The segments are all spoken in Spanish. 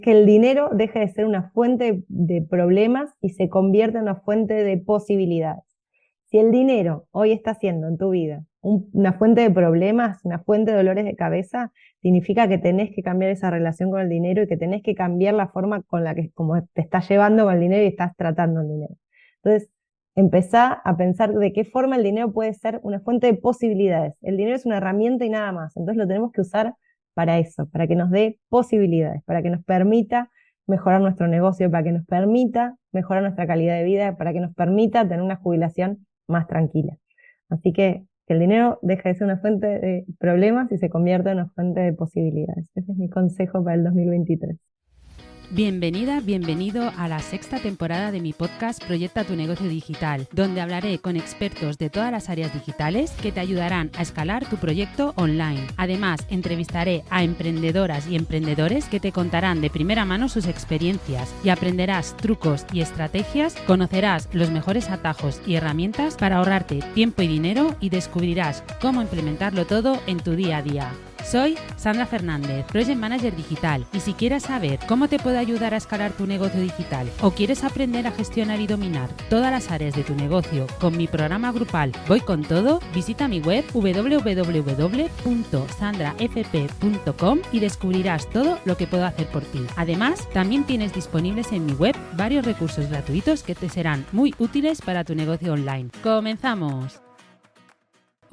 que el dinero deje de ser una fuente de problemas y se convierta en una fuente de posibilidades. Si el dinero hoy está siendo en tu vida una fuente de problemas, una fuente de dolores de cabeza, significa que tenés que cambiar esa relación con el dinero y que tenés que cambiar la forma con la que como te estás llevando con el dinero y estás tratando el dinero. Entonces, empezá a pensar de qué forma el dinero puede ser una fuente de posibilidades. El dinero es una herramienta y nada más. Entonces lo tenemos que usar para eso, para que nos dé posibilidades, para que nos permita mejorar nuestro negocio, para que nos permita mejorar nuestra calidad de vida, para que nos permita tener una jubilación más tranquila. Así que el dinero deja de ser una fuente de problemas y se convierte en una fuente de posibilidades. Ese es mi consejo para el 2023. Bienvenida, bienvenido a la sexta temporada de mi podcast Proyecta tu negocio digital, donde hablaré con expertos de todas las áreas digitales que te ayudarán a escalar tu proyecto online. Además, entrevistaré a emprendedoras y emprendedores que te contarán de primera mano sus experiencias y aprenderás trucos y estrategias, conocerás los mejores atajos y herramientas para ahorrarte tiempo y dinero y descubrirás cómo implementarlo todo en tu día a día. Soy Sandra Fernández, Project Manager Digital, y si quieres saber cómo te puedo ayudar a escalar tu negocio digital o quieres aprender a gestionar y dominar todas las áreas de tu negocio con mi programa grupal Voy con Todo, visita mi web www.sandrafp.com y descubrirás todo lo que puedo hacer por ti. Además, también tienes disponibles en mi web varios recursos gratuitos que te serán muy útiles para tu negocio online. ¡Comenzamos!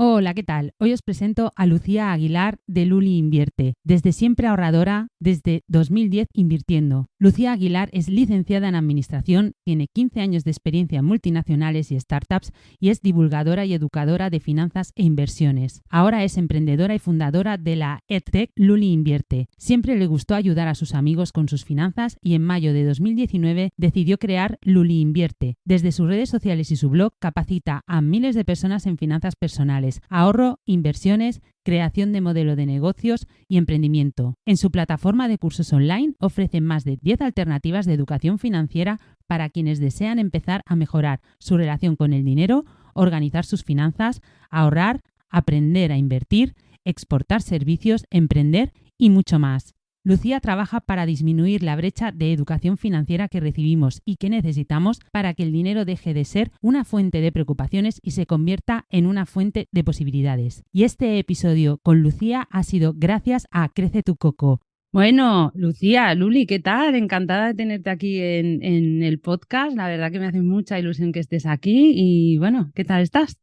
Hola, ¿qué tal? Hoy os presento a Lucía Aguilar de Luli Invierte, desde siempre ahorradora, desde 2010 invirtiendo. Lucía Aguilar es licenciada en Administración, tiene 15 años de experiencia en multinacionales y startups y es divulgadora y educadora de finanzas e inversiones. Ahora es emprendedora y fundadora de la EdTech Luli Invierte. Siempre le gustó ayudar a sus amigos con sus finanzas y en mayo de 2019 decidió crear Luli Invierte. Desde sus redes sociales y su blog capacita a miles de personas en finanzas personales, ahorro, inversiones, creación de modelo de negocios y emprendimiento. En su plataforma de cursos online ofrece más de 10 alternativas de educación financiera para quienes desean empezar a mejorar su relación con el dinero, organizar sus finanzas, ahorrar, aprender a invertir, exportar servicios, emprender y mucho más. Lucía trabaja para disminuir la brecha de educación financiera que recibimos y que necesitamos para que el dinero deje de ser una fuente de preocupaciones y se convierta en una fuente de posibilidades. Y este episodio con Lucía ha sido gracias a Crece tu Coco. Bueno, Lucía, Luli, ¿qué tal? Encantada de tenerte aquí en el podcast. La verdad que me hace mucha ilusión que estés aquí y bueno, ¿qué tal estás?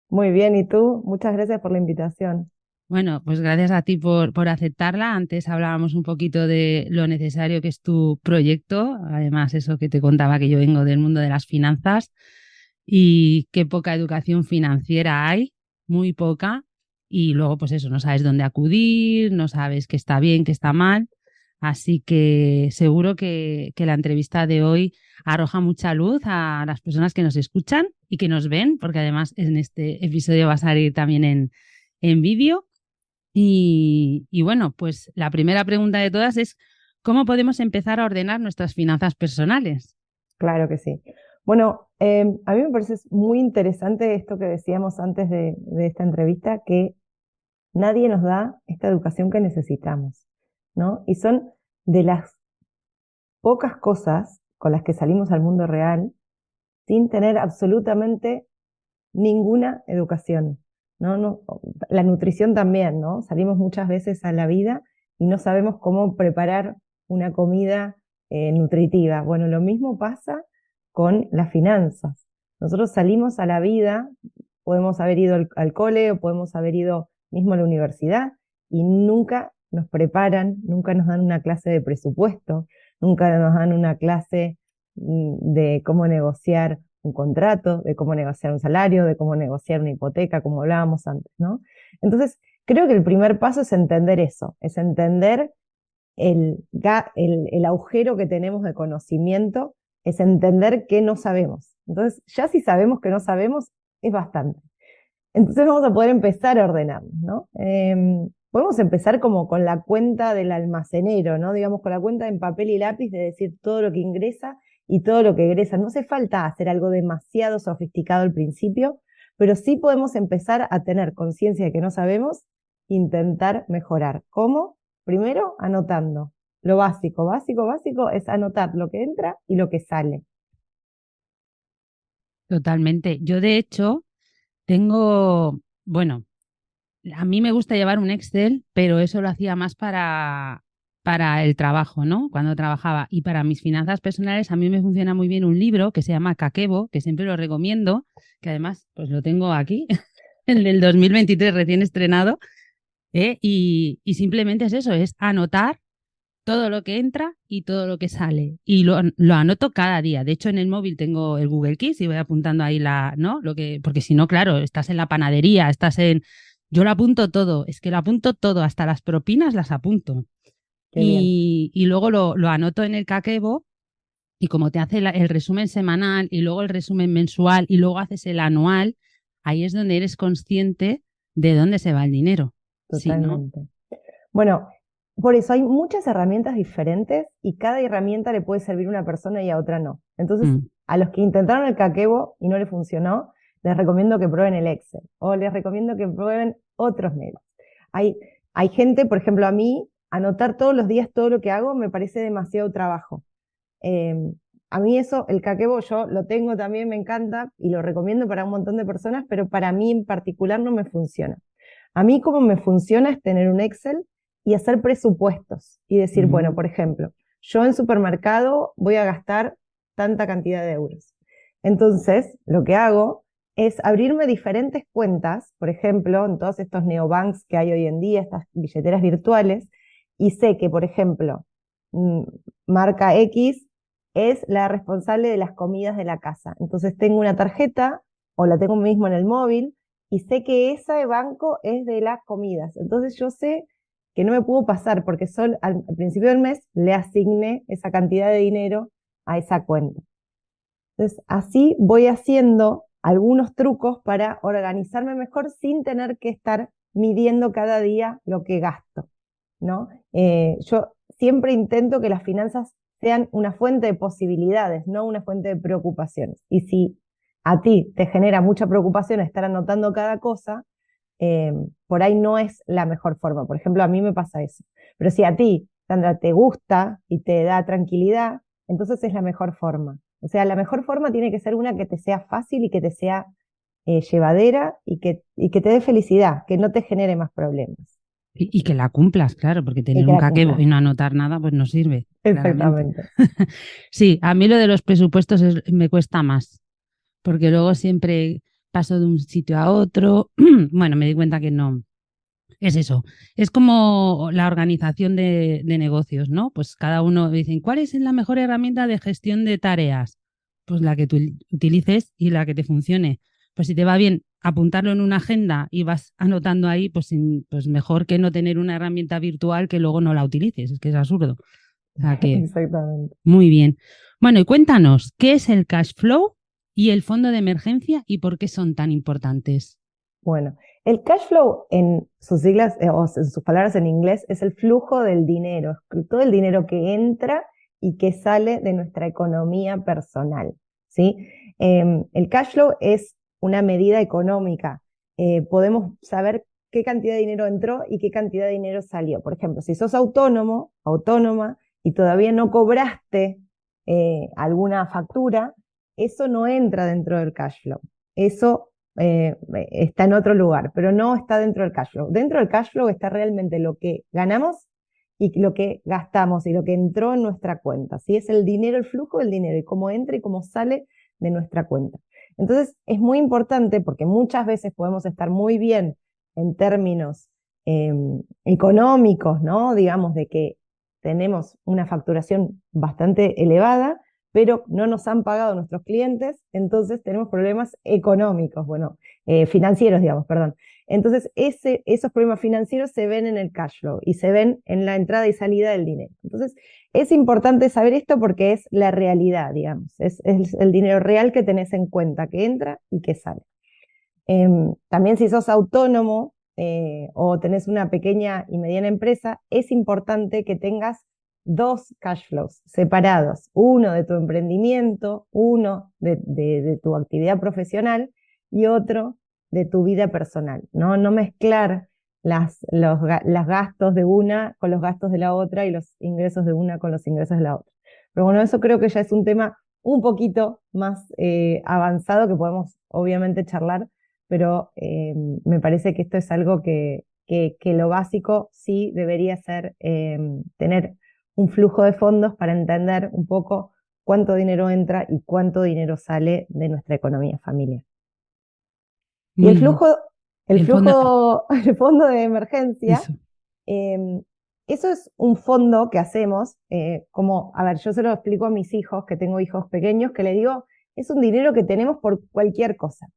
Muy bien, ¿y tú? Muchas gracias por la invitación. Bueno, pues gracias a ti por aceptarla. Antes hablábamos un poquito de lo necesario que es tu proyecto. Además, eso que te contaba que yo vengo del mundo de las finanzas y qué poca educación financiera hay, muy poca. Y luego, pues eso, no sabes dónde acudir, no sabes qué está bien, qué está mal. Así que seguro que la entrevista de hoy arroja mucha luz a las personas que nos escuchan y que nos ven, porque además en este episodio va a salir también en vídeo. Y bueno, pues la primera pregunta de todas es, ¿cómo podemos empezar a ordenar nuestras finanzas personales? Claro que sí. Bueno, a mí me parece muy interesante esto que decíamos antes de esta entrevista, que nadie nos da esta educación que necesitamos, ¿no? Y son de las pocas cosas con las que salimos al mundo real sin tener absolutamente ninguna educación, ¿no? La nutrición también, ¿no? Salimos muchas veces a la vida y no sabemos cómo preparar una comida nutritiva. Bueno, lo mismo pasa con las finanzas. Nosotros salimos a la vida, podemos haber ido al cole o podemos haber ido mismo a la universidad y nunca nos preparan, nunca nos dan una clase de presupuesto, nunca nos dan una clase de cómo negociar un contrato, de cómo negociar un salario, de cómo negociar una hipoteca, como hablábamos antes, ¿no? Entonces, creo que el primer paso es entender eso, es entender el agujero que tenemos de conocimiento, es entender que no sabemos. Entonces, ya si sabemos que no sabemos, es bastante. Entonces vamos a poder empezar a ordenarnos, ¿no? Podemos empezar como con la cuenta del almacenero, ¿no? Digamos, con la cuenta en papel y lápiz de decir todo lo que ingresa y todo lo que egresa. No hace falta hacer algo demasiado sofisticado al principio, pero sí podemos empezar a tener conciencia de que no sabemos, intentar mejorar. ¿Cómo? Primero, anotando. Lo básico, básico, básico es anotar lo que entra y lo que sale. Totalmente. Yo, de hecho, tengo, bueno, a mí me gusta llevar un Excel, pero eso lo hacía más para el trabajo, ¿no? Cuando trabajaba. Y para mis finanzas personales, a mí me funciona muy bien un libro que se llama Kakebo, que siempre lo recomiendo, que además, pues lo tengo aquí, el del 2023 recién estrenado, ¿eh? Y simplemente es eso, es anotar todo lo que entra y todo lo que sale. Y lo anoto cada día. De hecho, en el móvil tengo el Google Keys y voy apuntando ahí ¿no? Porque si no, claro, estás en la panadería, yo lo apunto todo, es que lo apunto todo, hasta las propinas las apunto. Qué bien. Y luego lo anoto en el Kakebo y como te hace el resumen semanal y luego el resumen mensual y luego haces el anual, ahí es donde eres consciente de dónde se va el dinero. Sí, ¿no? Totalmente. Bueno, por eso hay muchas herramientas diferentes y cada herramienta le puede servir a una persona y a otra no. Entonces, Mm. a los que intentaron el Kakebo y no les funcionó, les recomiendo que prueben el Excel o les recomiendo que prueben otros medios. Hay, hay gente, por ejemplo, a mí, anotar todos los días todo lo que hago me parece demasiado trabajo. Eh, a mí eso, el Kakebo, yo lo tengo también, me encanta y lo recomiendo para un montón de personas, pero para mí en particular no me funciona. A mí como me funciona es tener un Excel y hacer presupuestos y decir, bueno, Mm. por ejemplo, yo en supermercado voy a gastar tanta cantidad de euros. Entonces, lo que hago es abrirme diferentes cuentas, por ejemplo, en todos estos neobanks que hay hoy en día, estas billeteras virtuales, y sé que, por ejemplo, mm, marca X es la responsable de las comidas de la casa. Entonces tengo una tarjeta o la tengo mismo en el móvil y sé que ese banco es de las comidas. Entonces yo sé que no me puedo pasar porque al principio del mes le asigné esa cantidad de dinero a esa cuenta. Entonces así voy haciendo algunos trucos para organizarme mejor sin tener que estar midiendo cada día lo que gasto, ¿no? Yo siempre intento que las finanzas sean una fuente de posibilidades, no una fuente de preocupaciones. Y si a ti te genera mucha preocupación estar anotando cada cosa, por ahí no es la mejor forma. Por ejemplo, a mí me pasa eso. Pero si a ti, Sandra, te gusta y te da tranquilidad, entonces es la mejor forma. O sea, la mejor forma tiene que ser una que te sea fácil y que te sea llevadera y que te dé felicidad, que no te genere más problemas Y que la cumplas, claro, porque y tener que un la Kakebo cumplas. y no anotar nada, pues no sirve, claramente. Exactamente. Sí, a mí lo de los presupuestos me cuesta más, porque luego siempre paso de un sitio a otro. Bueno, me di cuenta que no. Es eso. Es como la organización de negocios, ¿no? Pues cada uno dice, ¿cuál es la mejor herramienta de gestión de tareas? Pues la que tú utilices y la que te funcione. Pues si te va bien apuntarlo en una agenda y vas anotando ahí, pues mejor que no tener una herramienta virtual que luego no la utilices. Es que es absurdo. O sea que, Exactamente. muy bien. Bueno, y cuéntanos, ¿qué es el cash flow y el fondo de emergencia y por qué son tan importantes? Bueno, el cash flow en sus siglas o en sus palabras en inglés es el flujo del dinero, es todo el dinero que entra y que sale de nuestra economía personal, ¿sí? El cash flow es una medida económica. Podemos saber qué cantidad de dinero entró y qué cantidad de dinero salió. Por ejemplo, si sos autónomo, autónoma y todavía no cobraste alguna factura, eso no entra dentro del cash flow. Eso está en otro lugar, pero no está dentro del cash flow. Dentro del cash flow está realmente lo que ganamos y lo que gastamos y lo que entró en nuestra cuenta. ¿Sí? Es el dinero, el flujo del dinero y cómo entra y cómo sale de nuestra cuenta. Entonces es muy importante porque muchas veces podemos estar muy bien en términos eh, económicos, ¿no? Digamos de que tenemos una facturación bastante elevada, pero no nos han pagado nuestros clientes, entonces tenemos problemas económicos, bueno, financieros, digamos, perdón. Entonces, esos problemas financieros se ven en el cash flow y se ven en la entrada y salida del dinero. Entonces, es importante saber esto porque es la realidad, digamos, es el dinero real que tenés en cuenta, que entra y que sale. También si sos autónomo o tenés una pequeña y mediana empresa, es importante que tengas dos cash flows separados, uno de tu emprendimiento, uno de tu actividad profesional y otro de tu vida personal, ¿no? No mezclar los gastos de una con los gastos de la otra y los ingresos de una con los ingresos de la otra. Pero bueno, eso creo que ya es un tema un poquito más avanzado que podemos obviamente charlar, pero me parece que esto es algo que lo básico sí debería ser tener un flujo de fondos para entender un poco cuánto dinero entra y cuánto dinero sale de nuestra economía familiar. Y el Muy bien. flujo, el El fondo, flujo, el fondo de emergencia, eso. eh, eso es un fondo que hacemos, como, a ver, yo se lo explico a mis hijos, que tengo hijos pequeños, que les digo, es un dinero que tenemos por cualquier cosa.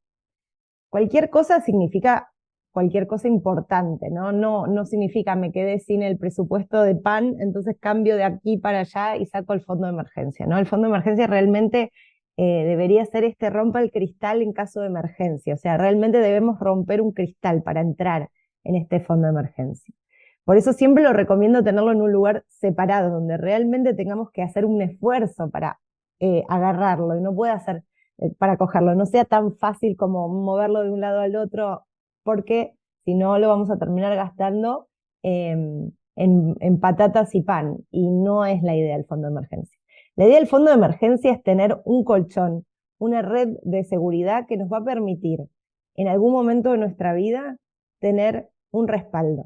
Cualquier cosa significa cualquier cosa importante, ¿no? No significa me quedé sin el presupuesto de pan, entonces cambio de aquí para allá y saco el fondo de emergencia, ¿no? El fondo de emergencia realmente debería ser este rompa el cristal en caso de emergencia, o sea, realmente debemos romper un cristal para entrar en este fondo de emergencia. Por eso siempre lo recomiendo tenerlo en un lugar separado, donde realmente tengamos que hacer un esfuerzo para agarrarlo y no puede hacer para cogerlo, no sea tan fácil como moverlo de un lado al otro, porque si no lo vamos a terminar gastando en patatas y pan, y no es la idea del fondo de emergencia. La idea del fondo de emergencia es tener un colchón, una red de seguridad que nos va a permitir en algún momento de nuestra vida tener un respaldo.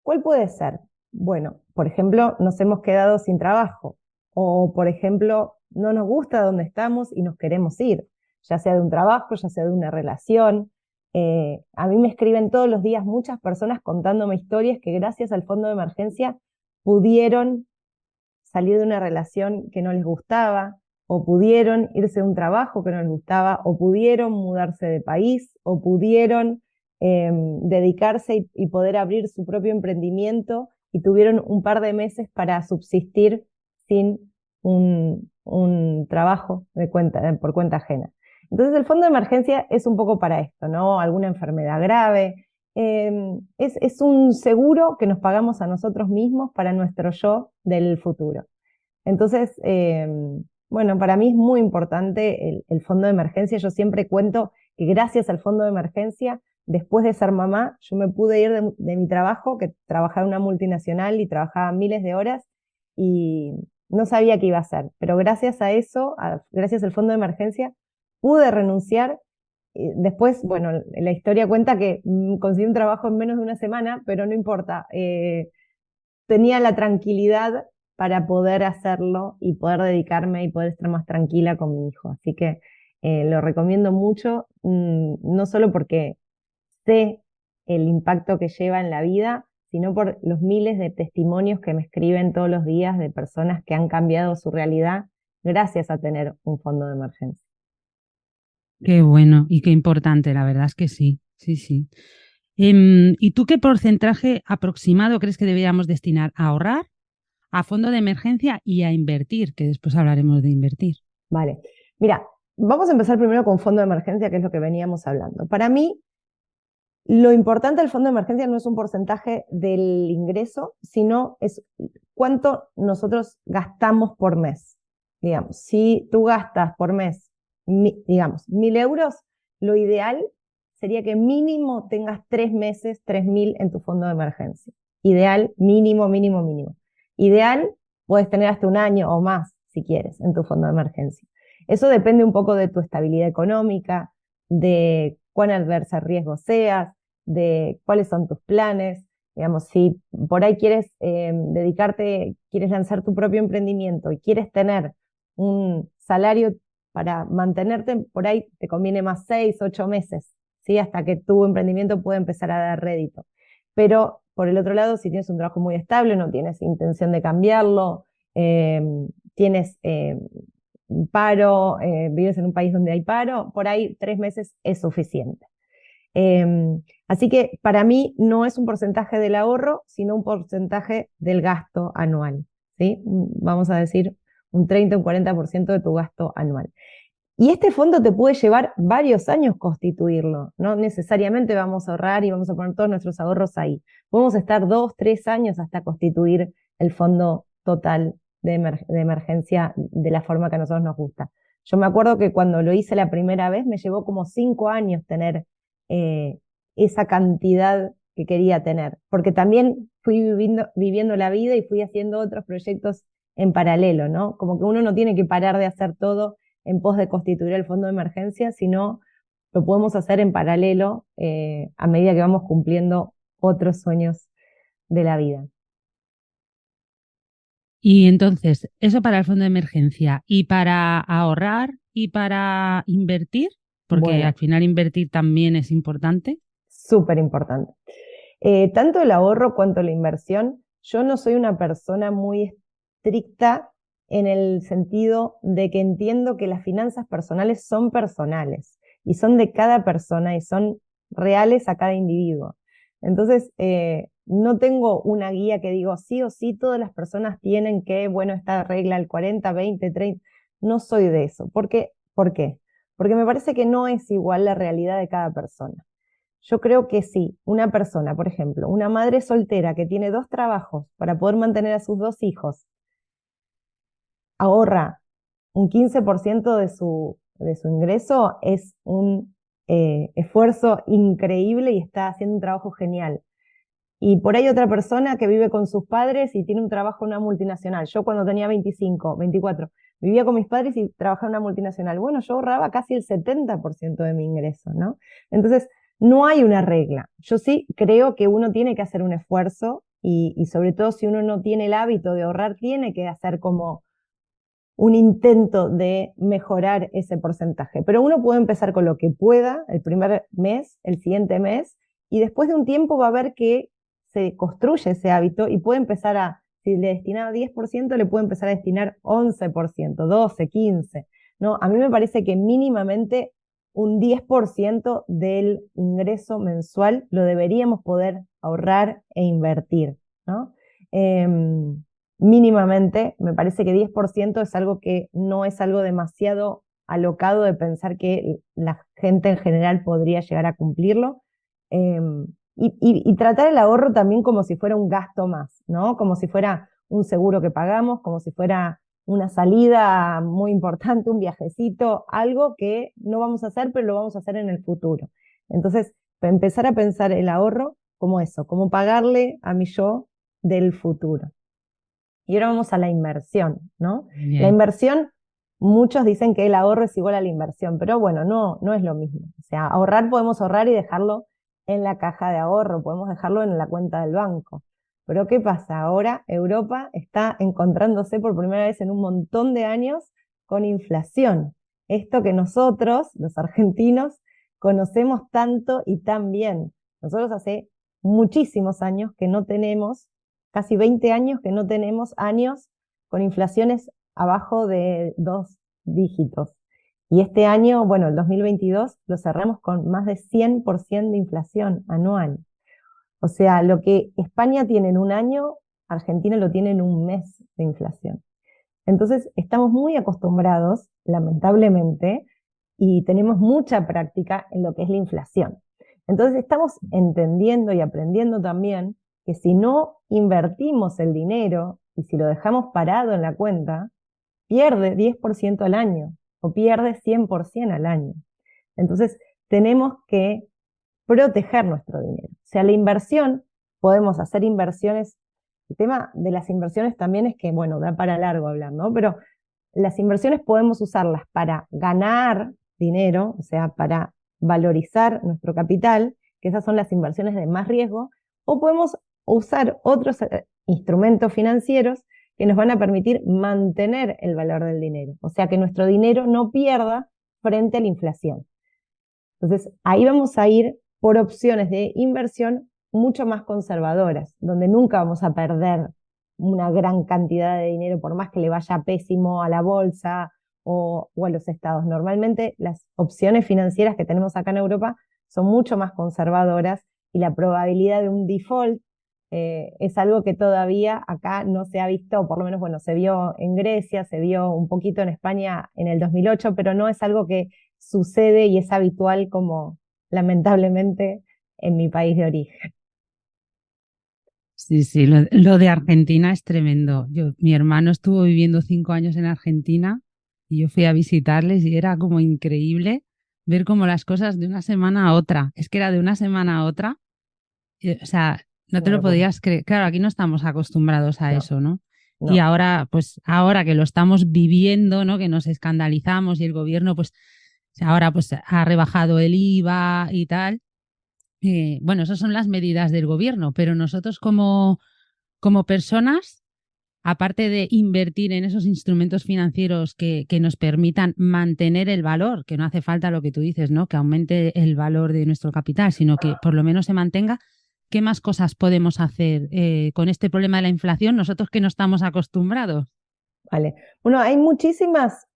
¿Cuál puede ser? Bueno, por ejemplo, nos hemos quedado sin trabajo, o por ejemplo, no nos gusta donde estamos y nos queremos ir, ya sea de un trabajo, ya sea de una relación. A mí me escriben todos los días muchas personas contándome historias que gracias al fondo de emergencia pudieron salir de una relación que no les gustaba, o pudieron irse de un trabajo que no les gustaba, o pudieron mudarse de país, o pudieron dedicarse y poder abrir su propio emprendimiento y tuvieron un par de meses para subsistir sin un trabajo por cuenta ajena. Entonces el fondo de emergencia es un poco para esto, ¿no? Alguna enfermedad grave. Es un seguro que nos pagamos a nosotros mismos para nuestro yo del futuro. Entonces, bueno, para mí es muy importante el fondo de emergencia. Yo siempre cuento que gracias al fondo de emergencia, después de ser mamá, yo me pude ir de mi trabajo, que trabajaba en una multinacional y trabajaba miles de horas y no sabía qué iba a hacer. Pero gracias a eso, gracias al fondo de emergencia, pude renunciar. Después, bueno, la historia cuenta que conseguí un trabajo en menos de una semana, pero no importa. Tenía la tranquilidad para poder hacerlo y poder dedicarme y poder estar más tranquila con mi hijo. Así que lo recomiendo mucho, no solo porque sé el impacto que lleva en la vida, sino por los miles de testimonios que me escriben todos los días de personas que han cambiado su realidad gracias a tener un fondo de emergencia. Qué bueno y qué importante, la verdad es que sí, sí, sí. ¿Y tú qué porcentaje aproximado crees que deberíamos destinar a ahorrar, a fondo de emergencia y a invertir? Que después hablaremos de invertir. Vale, mira, vamos a empezar primero con fondo de emergencia, que es lo que veníamos hablando. Para mí, lo importante del fondo de emergencia no es un porcentaje del ingreso, sino es cuánto nosotros gastamos por mes. Digamos, si tú gastas por mes, digamos, 1.000 euros, lo ideal sería que mínimo tengas 3 meses, 3.000 en tu fondo de emergencia. Ideal, mínimo, mínimo, mínimo. Ideal, puedes tener hasta un año o más, si quieres, en tu fondo de emergencia. Eso depende un poco de tu estabilidad económica, de cuán adversa riesgo seas, de cuáles son tus planes. Digamos, si por ahí quieres dedicarte, quieres lanzar tu propio emprendimiento y quieres tener un salario para mantenerte, por ahí te conviene más 6, 8 meses, ¿sí? Hasta que tu emprendimiento pueda empezar a dar rédito. Pero por el otro lado, si tienes un trabajo muy estable, no tienes intención de cambiarlo, tienes paro, vives en un país donde hay paro, por ahí 3 meses es suficiente. Así que para mí no es un porcentaje del ahorro, sino un porcentaje del gasto anual, ¿sí? Vamos a decir un 30 o un 40% de tu gasto anual. Y este fondo te puede llevar varios años constituirlo, no necesariamente vamos a ahorrar y vamos a poner todos nuestros ahorros ahí. Podemos estar 2, 3 años hasta constituir el fondo total de emergencia de la forma que a nosotros nos gusta. Yo me acuerdo que cuando lo hice la primera vez me llevó como 5 años tener esa cantidad que quería tener, porque también fui viviendo la vida y fui haciendo otros proyectos en paralelo, ¿no? Como que uno no tiene que parar de hacer todo en pos de constituir el fondo de emergencia, sino lo podemos hacer en paralelo a medida que vamos cumpliendo otros sueños de la vida. Y entonces, eso para el fondo de emergencia y para ahorrar y para invertir, porque Bueno, al final invertir también es importante. súper importante. Tanto el ahorro cuanto la inversión, yo no soy una persona muy estricta en el sentido de que entiendo que las finanzas personales son personales y son de cada persona y son reales a cada individuo. Entonces, no tengo una guía que digo sí o sí todas las personas tienen que, bueno, esta regla el 40, 20, 30, no soy de eso. ¿Por qué? Porque me parece que no es igual la realidad de cada persona. Yo creo que sí, una persona, por ejemplo, una madre soltera que tiene 2 trabajos para poder mantener a sus 2 hijos, ahorra un 15% de su ingreso, es un esfuerzo increíble y está haciendo un trabajo genial. Y por ahí otra persona que vive con sus padres y tiene un trabajo en una multinacional. Yo cuando tenía 25, 24, vivía con mis padres y trabajaba en una multinacional. Bueno, yo ahorraba casi el 70% de mi ingreso, ¿no? Entonces, no hay una regla. Yo sí creo que uno tiene que hacer un esfuerzo y sobre todo si uno no tiene el hábito de ahorrar, tiene que hacer como un intento de mejorar ese porcentaje. Pero uno puede empezar con lo que pueda el primer mes, el siguiente mes, y después de un tiempo va a ver que se construye ese hábito y puede empezar a, si le destinaba 10%, le puede empezar a destinar 11%, 12, 15%. ¿No? A mí me parece que mínimamente un 10% del ingreso mensual lo deberíamos poder ahorrar e invertir, ¿no? Mínimamente, me parece que 10% es algo que no es algo demasiado alocado de pensar que la gente en general podría llegar a cumplirlo. Y tratar el ahorro también como si fuera un gasto más, ¿no? Como si fuera un seguro que pagamos, como si fuera una salida muy importante, un viajecito, algo que no vamos a hacer, pero lo vamos a hacer en el futuro. Entonces, empezar a pensar el ahorro como eso, como pagarle a mi yo del futuro. Y ahora vamos a la inversión, ¿no? Bien. La inversión, muchos dicen que el ahorro es igual a la inversión, pero bueno, no es lo mismo. O sea, ahorrar podemos ahorrar y dejarlo en la caja de ahorro, podemos dejarlo en la cuenta del banco. Pero ¿qué pasa? Ahora Europa está encontrándose por primera vez en un montón de años con inflación. Esto que nosotros, los argentinos, conocemos tanto y tan bien. Nosotros hace muchísimos años que no tenemos, casi 20 años que no tenemos años con inflaciones abajo de 2 dígitos. Y este año, bueno, el 2022, lo cerramos con más de 100% de inflación anual. O sea, lo que España tiene en un año, Argentina lo tiene en un mes de inflación. Entonces, estamos muy acostumbrados, lamentablemente, y tenemos mucha práctica en lo que es la inflación. Entonces, estamos entendiendo y aprendiendo también que si no invertimos el dinero y si lo dejamos parado en la cuenta, pierde 10% al año o pierde 100% al año. Entonces, tenemos que proteger nuestro dinero. O sea, la inversión, podemos hacer inversiones. El tema de las inversiones también es que, bueno, da para largo hablar, ¿no? Pero las inversiones podemos usarlas para ganar dinero, o sea, para valorizar nuestro capital, que esas son las inversiones de más riesgo, o podemos usar otros instrumentos financieros que nos van a permitir mantener el valor del dinero, o sea, que nuestro dinero no pierda frente a la inflación. Entonces, ahí vamos a ir por opciones de inversión mucho más conservadoras, donde nunca vamos a perder una gran cantidad de dinero, por más que le vaya pésimo a la bolsa o a los estados. Normalmente las opciones financieras que tenemos acá en Europa son mucho más conservadoras y la probabilidad de un default es algo que todavía acá no se ha visto, por lo menos, bueno, se vio en Grecia, se vio un poquito en España en el 2008, pero no es algo que sucede y es habitual como lamentablemente en mi país de origen. Sí, sí, lo de Argentina es tremendo. Mi hermano estuvo viviendo 5 años en Argentina y yo fui a visitarles y era como increíble ver cómo las cosas de una semana a otra, es que era de una semana a otra, O sea, no te Una lo locura. podías creer. Claro, aquí no estamos acostumbrados a No, eso, ¿no? Y no. ahora, pues ahora que lo estamos viviendo, ¿no? Que nos escandalizamos y el gobierno, pues ahora pues ha rebajado el IVA y tal. Bueno, esas son las medidas del gobierno, pero nosotros como personas, aparte de invertir en esos instrumentos financieros que nos permitan mantener el valor, que no hace falta lo que tú dices, ¿no? Que aumente el valor de nuestro capital, sino que por lo menos se mantenga. ¿Qué más cosas podemos hacer con este problema de la inflación nosotros que no estamos acostumbrados? Vale. Bueno, hay muchísimas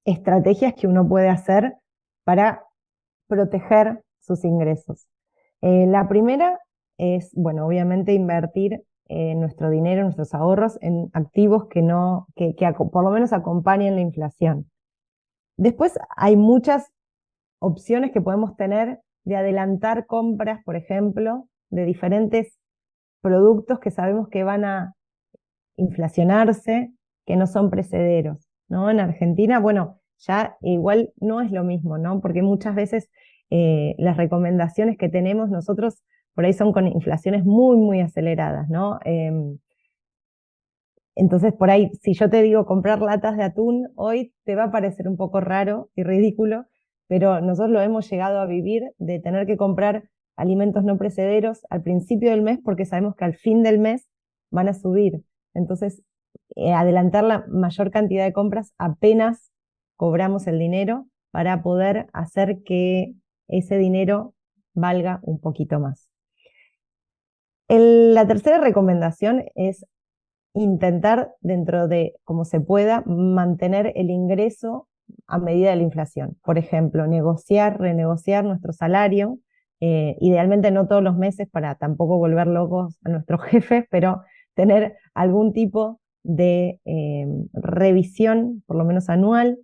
estrategias que uno puede hacer para proteger sus ingresos. La primera es, bueno, obviamente invertir nuestro dinero, nuestros ahorros en activos que no, por lo menos acompañen la inflación. Después hay muchas opciones que podemos tener de adelantar compras, por ejemplo, de diferentes productos que sabemos que van a inflacionarse, que no son precederos, ¿no? En Argentina, bueno, ya igual no es lo mismo, ¿no? Porque muchas veces las recomendaciones que tenemos nosotros por ahí son con inflaciones muy, muy aceleradas, ¿no? Entonces, por ahí, si yo te digo comprar latas de atún, hoy te va a parecer un poco raro y ridículo, pero nosotros lo hemos llegado a vivir de tener que comprar alimentos no precederos al principio del mes porque sabemos que al fin del mes van a subir. Entonces, adelantar la mayor cantidad de compras apenas cobramos el dinero para poder hacer que ese dinero valga un poquito más. La tercera recomendación es intentar, dentro de como se pueda, mantener el ingreso a medida de la inflación. Por ejemplo, negociar, renegociar nuestro salario, idealmente no todos los meses para tampoco volver locos a nuestros jefes, pero tener algún tipo de revisión, por lo menos anual,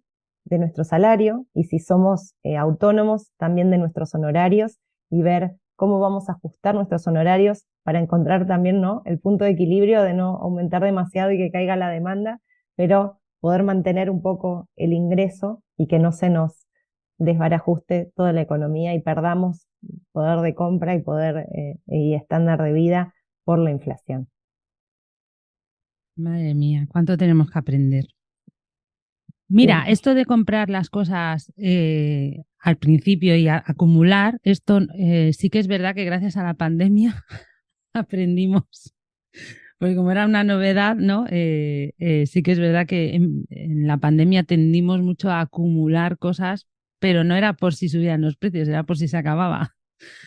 de nuestro salario y si somos autónomos, también de nuestros honorarios y ver cómo vamos a ajustar nuestros honorarios para encontrar también, ¿no?, el punto de equilibrio de no aumentar demasiado y que caiga la demanda, pero poder mantener un poco el ingreso y que no se nos desbarajuste toda la economía y perdamos poder de compra y poder y estándar de vida por la inflación. Madre mía, ¿cuánto tenemos que aprender? Mira, Sí, esto de comprar las cosas al principio y acumular, esto sí que es verdad que gracias a la pandemia aprendimos, porque como era una novedad, ¿no? Sí que es verdad que en la pandemia tendimos mucho a acumular cosas, pero no era por si subían los precios, era por si se acababa.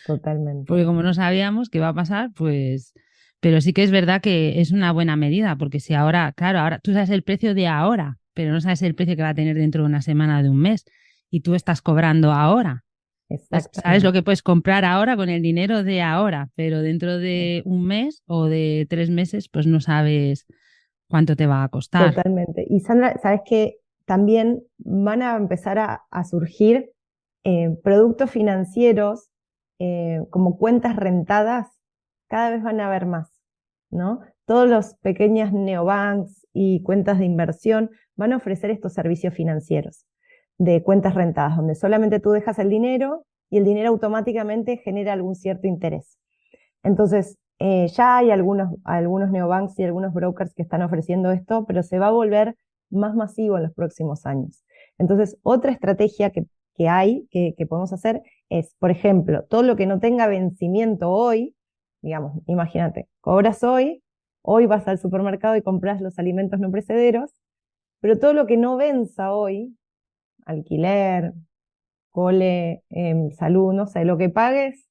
totalmente. Porque como no sabíamos qué va a pasar, pues... Pero sí que es verdad que es una buena medida, porque si ahora, claro, ahora tú sabes el precio de ahora, pero no sabes el precio que va a tener dentro de una semana, de un mes, y tú estás cobrando ahora. Entonces, sabes lo Exactamente. que puedes comprar ahora con el dinero de ahora, pero dentro de un mes o de 3 meses, pues no sabes cuánto te va a costar. Totalmente. Y Sandra, sabes que también van a empezar a surgir productos financieros como cuentas rentadas, cada vez van a haber más, ¿no? Todos los pequeños neobanks y cuentas de inversión van a ofrecer estos servicios financieros de cuentas rentadas, donde solamente tú dejas el dinero y el dinero automáticamente genera algún cierto interés. Entonces, ya hay algunos neobanks y algunos brokers que están ofreciendo esto, pero se va a volver más masivo en los próximos años. Entonces, otra estrategia que hay, que podemos hacer, es, por ejemplo, todo lo que no tenga vencimiento hoy, digamos, imagínate, cobras hoy, hoy vas al supermercado y compras los alimentos no precederos, pero todo lo que no venza hoy, alquiler, cole, salud, no sé, lo que pagues,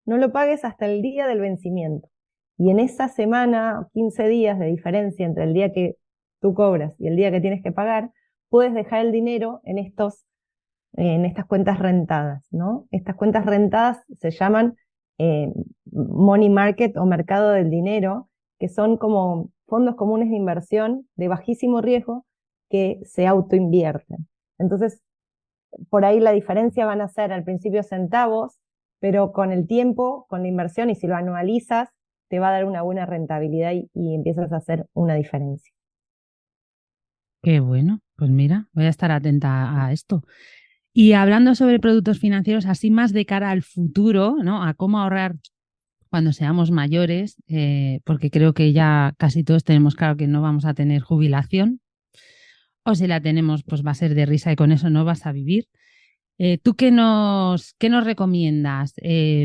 no lo pagues hasta el día del vencimiento. Y en esa semana, 15 días de diferencia entre el día que tú cobras y el día que tienes que pagar, puedes dejar el dinero en estas cuentas rentadas, ¿no? Estas cuentas rentadas se llaman eh, money market o mercado del dinero, que son como fondos comunes de inversión de bajísimo riesgo que se autoinvierten. Entonces, por ahí la diferencia van a ser al principio centavos, pero con el tiempo, con la inversión y si lo anualizas, te va a dar una buena rentabilidad y empiezas a hacer una diferencia. Qué bueno, pues mira, voy a estar atenta a esto. Y hablando sobre productos financieros, así más de cara al futuro, ¿no? A cómo ahorrar cuando seamos mayores, porque creo que ya casi todos tenemos claro que no vamos a tener jubilación, o si la tenemos, pues va a ser de risa y con eso no vas a vivir. ¿Tú qué nos recomiendas?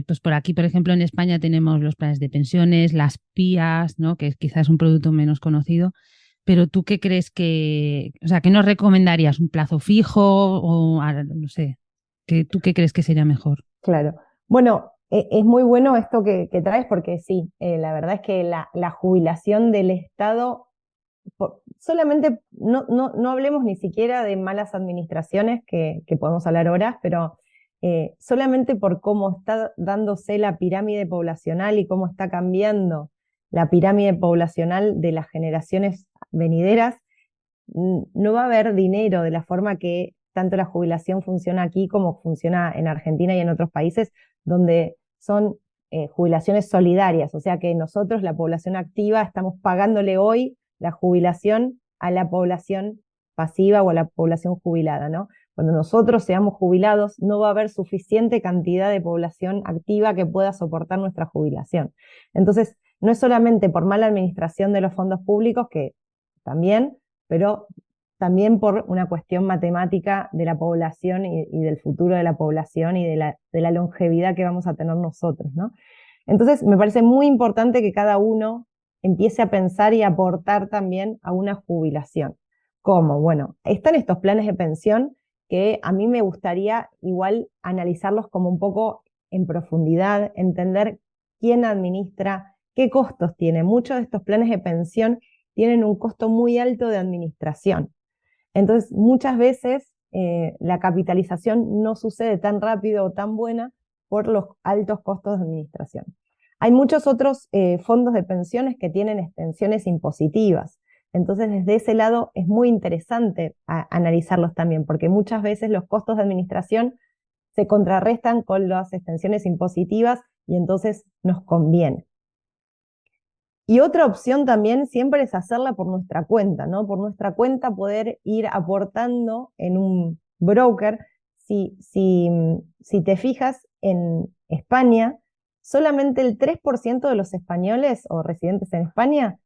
Pues por aquí, por ejemplo, en España tenemos los planes de pensiones, las PIAs, ¿no? Que quizás es un producto menos conocido, pero ¿tú qué crees o sea, qué nos recomendarías? ¿Un plazo fijo o no sé, tú qué crees que sería mejor? Claro. Bueno, es muy bueno esto que traes porque sí, la verdad es que la jubilación del Estado, solamente no hablemos ni siquiera de malas administraciones, que podemos hablar horas, pero solamente por cómo está dándose la pirámide poblacional y cómo está cambiando la pirámide poblacional de las generaciones venideras, no va a haber dinero de la forma que tanto la jubilación funciona aquí como funciona en Argentina y en otros países, donde son jubilaciones solidarias, o sea que nosotros, la población activa, estamos pagándole hoy la jubilación a la población pasiva o a la población jubilada, ¿no? Cuando nosotros seamos jubilados, no va a haber suficiente cantidad de población activa que pueda soportar nuestra jubilación. Entonces, no es solamente por mala administración de los fondos públicos, que también, pero también por una cuestión matemática de la población y del futuro de la población y de la longevidad que vamos a tener nosotros, ¿no? Entonces, me parece muy importante que cada uno empiece a pensar y aportar también a una jubilación. ¿Cómo? Bueno, están estos planes de pensión que a mí me gustaría igual analizarlos como un poco en profundidad, entender quién administra, qué costos tiene. Muchos de estos planes de pensión tienen un costo muy alto de administración. Entonces, muchas veces la capitalización no sucede tan rápido o tan buena por los altos costos de administración. Hay muchos otros fondos de pensiones que tienen extensiones impositivas. Entonces, desde ese lado es muy interesante analizarlos también, porque muchas veces los costos de administración se contrarrestan con las extensiones impositivas y entonces nos conviene. Y otra opción también siempre es hacerla por nuestra cuenta, ¿no? Por nuestra cuenta poder ir aportando en un broker. Si te fijas, en España, solamente el 3% de los españoles o residentes en España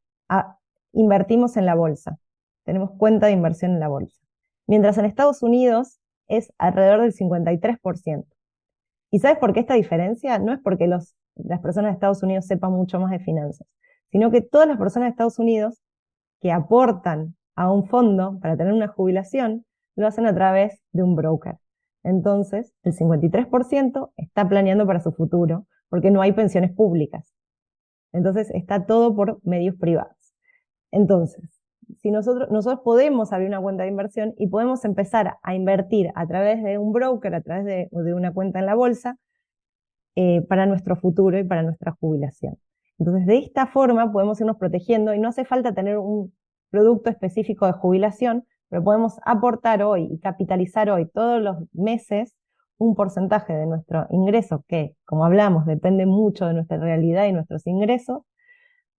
invertimos en la bolsa. Tenemos cuenta de inversión en la bolsa. Mientras en Estados Unidos es alrededor del 53%. ¿Y sabes por qué esta diferencia? No es porque las personas de Estados Unidos sepan mucho más de finanzas, sino que todas las personas de Estados Unidos que aportan a un fondo para tener una jubilación, lo hacen a través de un broker. Entonces, el 53% está planeando para su futuro, porque no hay pensiones públicas. Entonces, está todo por medios privados. Entonces, si nosotros podemos abrir una cuenta de inversión y podemos empezar a invertir a través de un broker, a través de una cuenta en la bolsa, para nuestro futuro y para nuestra jubilación. Entonces, de esta forma podemos irnos protegiendo y no hace falta tener un producto específico de jubilación, pero podemos aportar hoy y capitalizar hoy todos los meses un porcentaje de nuestro ingreso que, como hablamos, depende mucho de nuestra realidad y nuestros ingresos,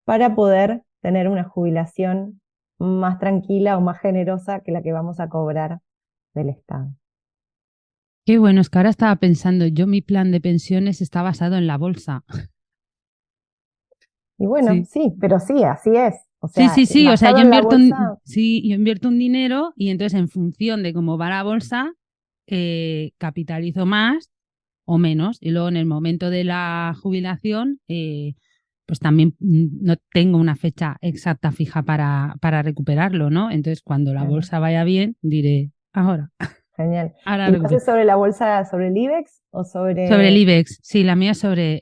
para poder tener una jubilación más tranquila o más generosa que la que vamos a cobrar del Estado. Qué bueno, es que ahora estaba pensando, mi plan de pensiones está basado en la bolsa. Y bueno, Sí. sí, pero sí, así es. O Sí, sea, sí, sí, o sea, basado en la bolsa. yo invierto un dinero y entonces en función de cómo va la bolsa, capitalizo más o menos. Y luego en el momento de la jubilación, pues también no tengo una fecha exacta fija para recuperarlo, ¿no? Entonces cuando la Claro, bolsa vaya bien, diré, ahora, genial. ahora ¿Y lo recupero. haces sobre la bolsa, sobre el IBEX o Sobre el sobre... IBEX, sí, la mía es sobre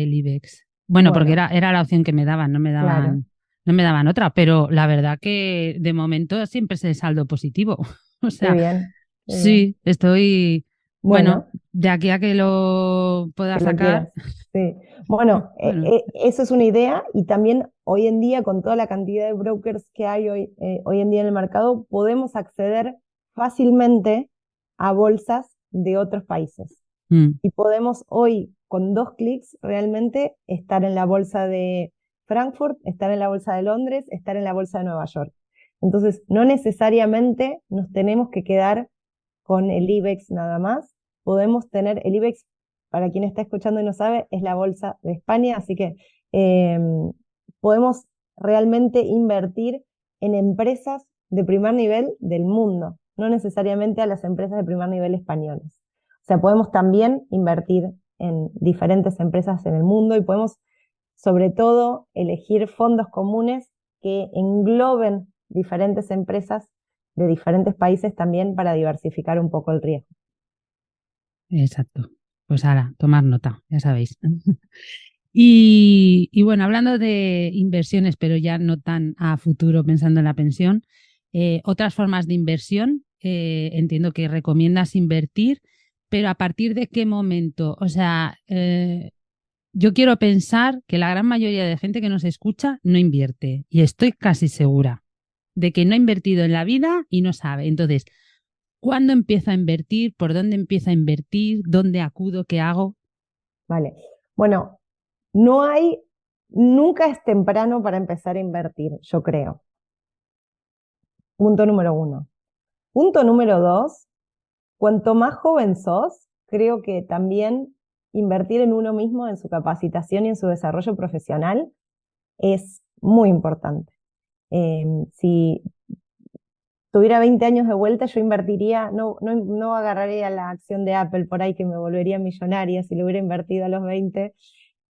el IBEX. Bueno, porque Bueno, era la opción que me daban, claro, no me daban otra, pero la verdad que de momento siempre es el saldo positivo. O qué sea, bien, qué bien. sí, estoy, bueno, Bueno, de aquí a que lo pueda que lo sacar, quieras. Sí. Bueno, bueno, eso es una idea y también hoy en día con toda la cantidad de brokers que hay hoy en día en el mercado, podemos acceder fácilmente a bolsas de otros países. mm, Y podemos hoy, con 2 clics, realmente estar en la bolsa de Frankfurt, estar en la bolsa de Londres, estar en la bolsa de Nueva York. Entonces, no necesariamente nos tenemos que quedar con el IBEX nada más. Podemos tener el IBEX, para quien está escuchando y no sabe, es la Bolsa de España, así que podemos realmente invertir en empresas de primer nivel del mundo, no necesariamente a las empresas de primer nivel españoles. O sea, podemos también invertir en diferentes empresas en el mundo y podemos, sobre todo, elegir fondos comunes que engloben diferentes empresas de diferentes países también para diversificar un poco el riesgo. Exacto. Pues ahora, tomar nota, ya sabéis. Y bueno, hablando de inversiones, pero ya no tan a futuro pensando en la pensión, otras formas de inversión, entiendo que recomiendas invertir, pero ¿a partir de qué momento? O sea, yo quiero pensar que la gran mayoría de gente que nos escucha no invierte y estoy casi segura de que no ha invertido en la vida y no sabe. Entonces, ¿cuándo empiezo a invertir? ¿Por dónde empiezo a invertir? ¿Dónde acudo? ¿Qué hago? Vale. Bueno, nunca es temprano para empezar a invertir, yo creo. Punto número 1. Punto número 2, cuanto más joven sos, creo que también invertir en uno mismo, en su capacitación y en su desarrollo profesional es muy importante. Si tuviera 20 años de vuelta, yo invertiría, no agarraría la acción de Apple por ahí que me volvería millonaria si lo hubiera invertido a los 20,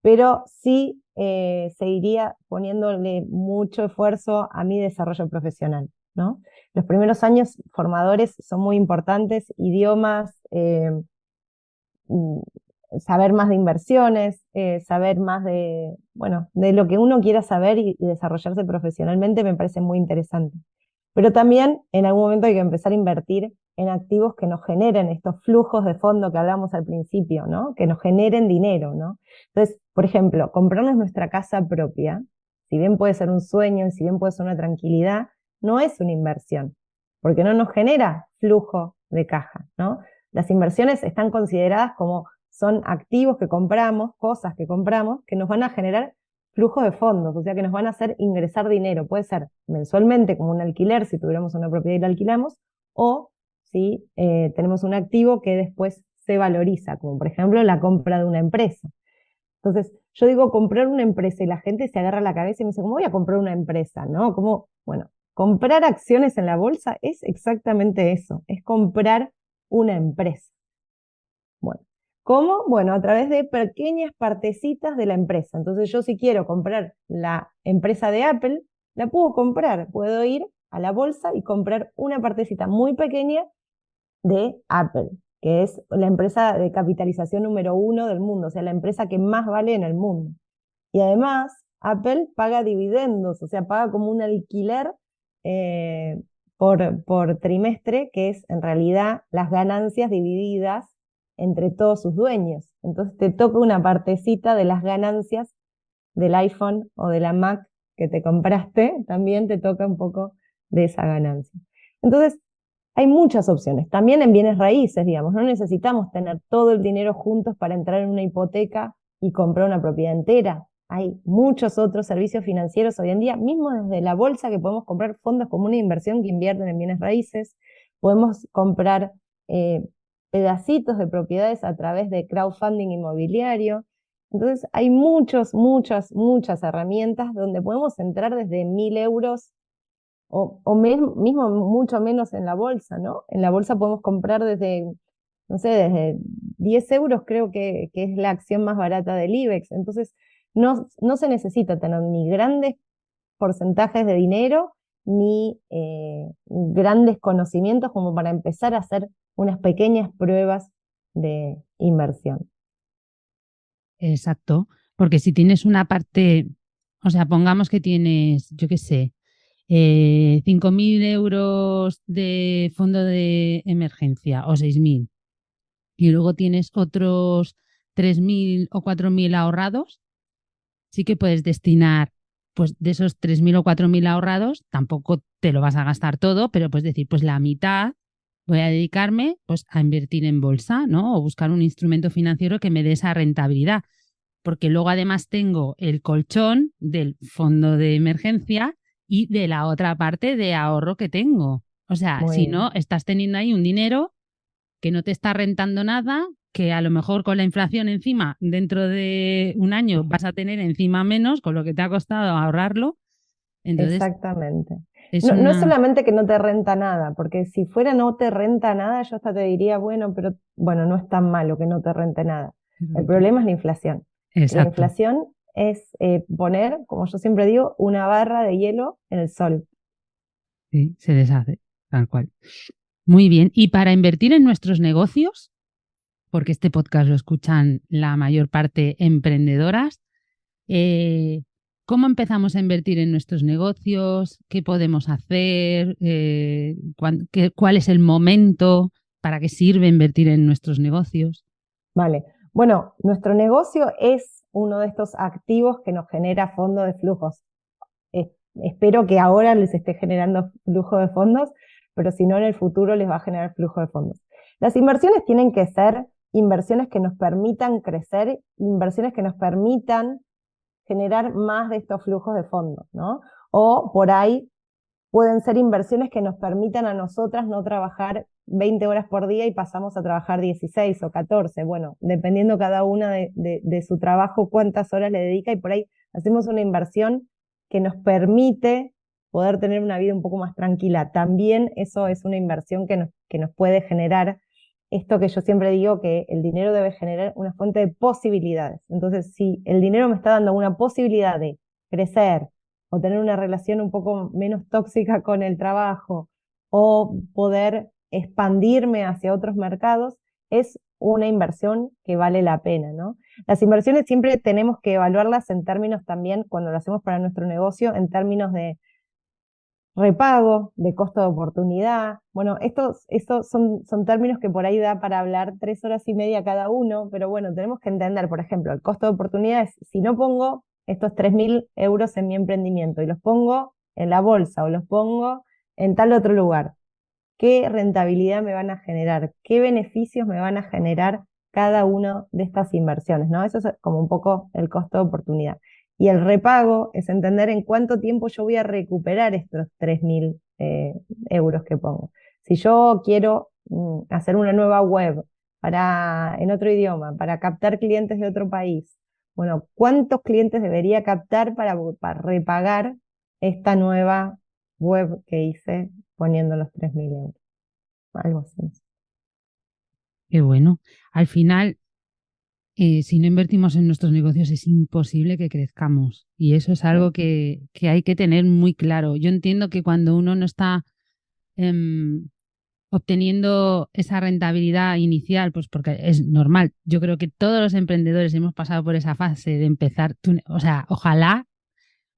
pero sí seguiría poniéndole mucho esfuerzo a mi desarrollo profesional, ¿no? Los primeros años formadores son muy importantes, idiomas, saber más de inversiones, saber más de, bueno, de lo que uno quiera saber y desarrollarse profesionalmente me parece muy interesante. Pero también en algún momento hay que empezar a invertir en activos que nos generen estos flujos de fondo que hablamos al principio, ¿no? Que nos generen dinero, ¿no? Entonces, por ejemplo, comprarnos nuestra casa propia, si bien puede ser un sueño y si bien puede ser una tranquilidad, no es una inversión, porque no nos genera flujo de caja, ¿no? Las inversiones están consideradas como son activos que compramos, cosas que compramos, que nos van a generar flujos de fondos, o sea que nos van a hacer ingresar dinero. Puede ser mensualmente como un alquiler, si tuviéramos una propiedad y la alquilamos, o si tenemos un activo que después se valoriza, como por ejemplo la compra de una empresa. Entonces, yo digo comprar una empresa y la gente se agarra la cabeza y me dice, ¿cómo voy a comprar una empresa? ¿No? ¿Cómo? Bueno, comprar acciones en la bolsa es exactamente eso, es comprar una empresa. Bueno, ¿cómo? Bueno, a través de pequeñas partecitas de la empresa. Entonces yo si quiero comprar la empresa de Apple, la puedo comprar. Puedo ir a la bolsa y comprar una partecita muy pequeña de Apple, que es la empresa de capitalización número 1 del mundo, o sea, la empresa que más vale en el mundo. Y además, Apple paga dividendos, o sea, paga como un alquiler por trimestre, que es en realidad las ganancias divididas entre todos sus dueños. Entonces te toca una partecita de las ganancias del iPhone o de la Mac que te compraste, también te toca un poco de esa ganancia. Entonces, hay muchas opciones. También en bienes raíces, digamos, no necesitamos tener todo el dinero juntos para entrar en una hipoteca y comprar una propiedad entera. Hay muchos otros servicios financieros hoy en día, mismo desde la bolsa, que podemos comprar fondos comunes de inversión que invierten en bienes raíces. Podemos comprar pedacitos de propiedades a través de crowdfunding inmobiliario. Entonces hay muchas herramientas donde podemos entrar desde 1.000 euros o mismo mucho menos en la bolsa, ¿no? En la bolsa podemos comprar desde, no sé, desde 10 euros creo que es la acción más barata del IBEX. Entonces no se necesita tener ni grandes porcentajes de dinero ni grandes conocimientos como para empezar a hacer unas pequeñas pruebas de inversión. Exacto, porque si tienes una parte, o sea, pongamos que tienes, yo qué sé, 5.000 euros de fondo de emergencia o 6.000 y luego tienes otros 3.000 o 4.000 ahorrados, sí que puedes destinar, pues de esos 3.000 o 4.000 ahorrados, tampoco te lo vas a gastar todo, pero puedes decir, pues la mitad voy a dedicarme pues a invertir en bolsa, ¿no? O buscar un instrumento financiero que me dé esa rentabilidad, porque luego además tengo el colchón del fondo de emergencia y de la otra parte de ahorro que tengo. O sea, Muy si bien. no, estás teniendo ahí un dinero que no te está rentando nada que a lo mejor con la inflación encima, dentro de un año vas a tener encima menos, con lo que te ha costado ahorrarlo. Entonces, Exactamente. es No, no es una... solamente que no te renta nada, porque si fuera no te renta nada, yo hasta te diría, bueno, pero bueno, no es tan malo que no te rente nada. El problema es la inflación. La Exacto, inflación es poner, como yo siempre digo, una barra de hielo en el sol. sí, se deshace, tal cual. Muy bien. Y para invertir en nuestros negocios, porque este podcast lo escuchan la mayor parte emprendedoras, ¿cómo empezamos a invertir en nuestros negocios? ¿Qué podemos hacer? ¿Cuál es el momento? ¿Para qué sirve invertir en nuestros negocios? Vale. Bueno, nuestro negocio es uno de estos activos que nos genera fondo de flujos. Espero que ahora les esté generando flujo de fondos, pero si no, en el futuro les va a generar flujo de fondos. Las inversiones tienen que ser inversiones que nos permitan crecer, inversiones que nos permitan generar más de estos flujos de fondos, ¿no? O por ahí pueden ser inversiones que nos permitan a nosotras no trabajar 20 horas por día y pasamos a trabajar 16 o 14. Bueno, dependiendo cada una de su trabajo, cuántas horas le dedica, y por ahí hacemos una inversión que nos permite poder tener una vida un poco más tranquila. También eso es una inversión que nos puede generar esto que yo siempre digo, que el dinero debe generar una fuente de posibilidades. Entonces, si el dinero me está dando una posibilidad de crecer, o tener una relación un poco menos tóxica con el trabajo, o poder expandirme hacia otros mercados, es una inversión que vale la pena, ¿no? Las inversiones siempre tenemos que evaluarlas en términos también, cuando lo hacemos para nuestro negocio, en términos de repago, de costo de oportunidad. Bueno, estos son términos que por ahí da para hablar 3 horas y media cada uno, pero bueno, tenemos que entender, por ejemplo, el costo de oportunidad es, si no pongo estos 3.000 euros en mi emprendimiento y los pongo en la bolsa o los pongo en tal otro lugar, ¿qué rentabilidad me van a generar? ¿Qué beneficios me van a generar cada una de estas inversiones? ¿No? Eso es como un poco el costo de oportunidad. Y el repago es entender en cuánto tiempo yo voy a recuperar estos 3.000 euros que pongo. Si yo quiero hacer una nueva web en otro idioma, para captar clientes de otro país, bueno, ¿cuántos clientes debería captar para repagar esta nueva web que hice poniendo los 3.000 euros? Algo así. Qué bueno. Al final, si no invertimos en nuestros negocios es imposible que crezcamos y eso es algo que hay que tener muy claro. Yo entiendo que cuando uno no está obteniendo esa rentabilidad inicial, pues porque es normal. Yo creo que todos los emprendedores hemos pasado por esa fase de empezar, o sea, ojalá.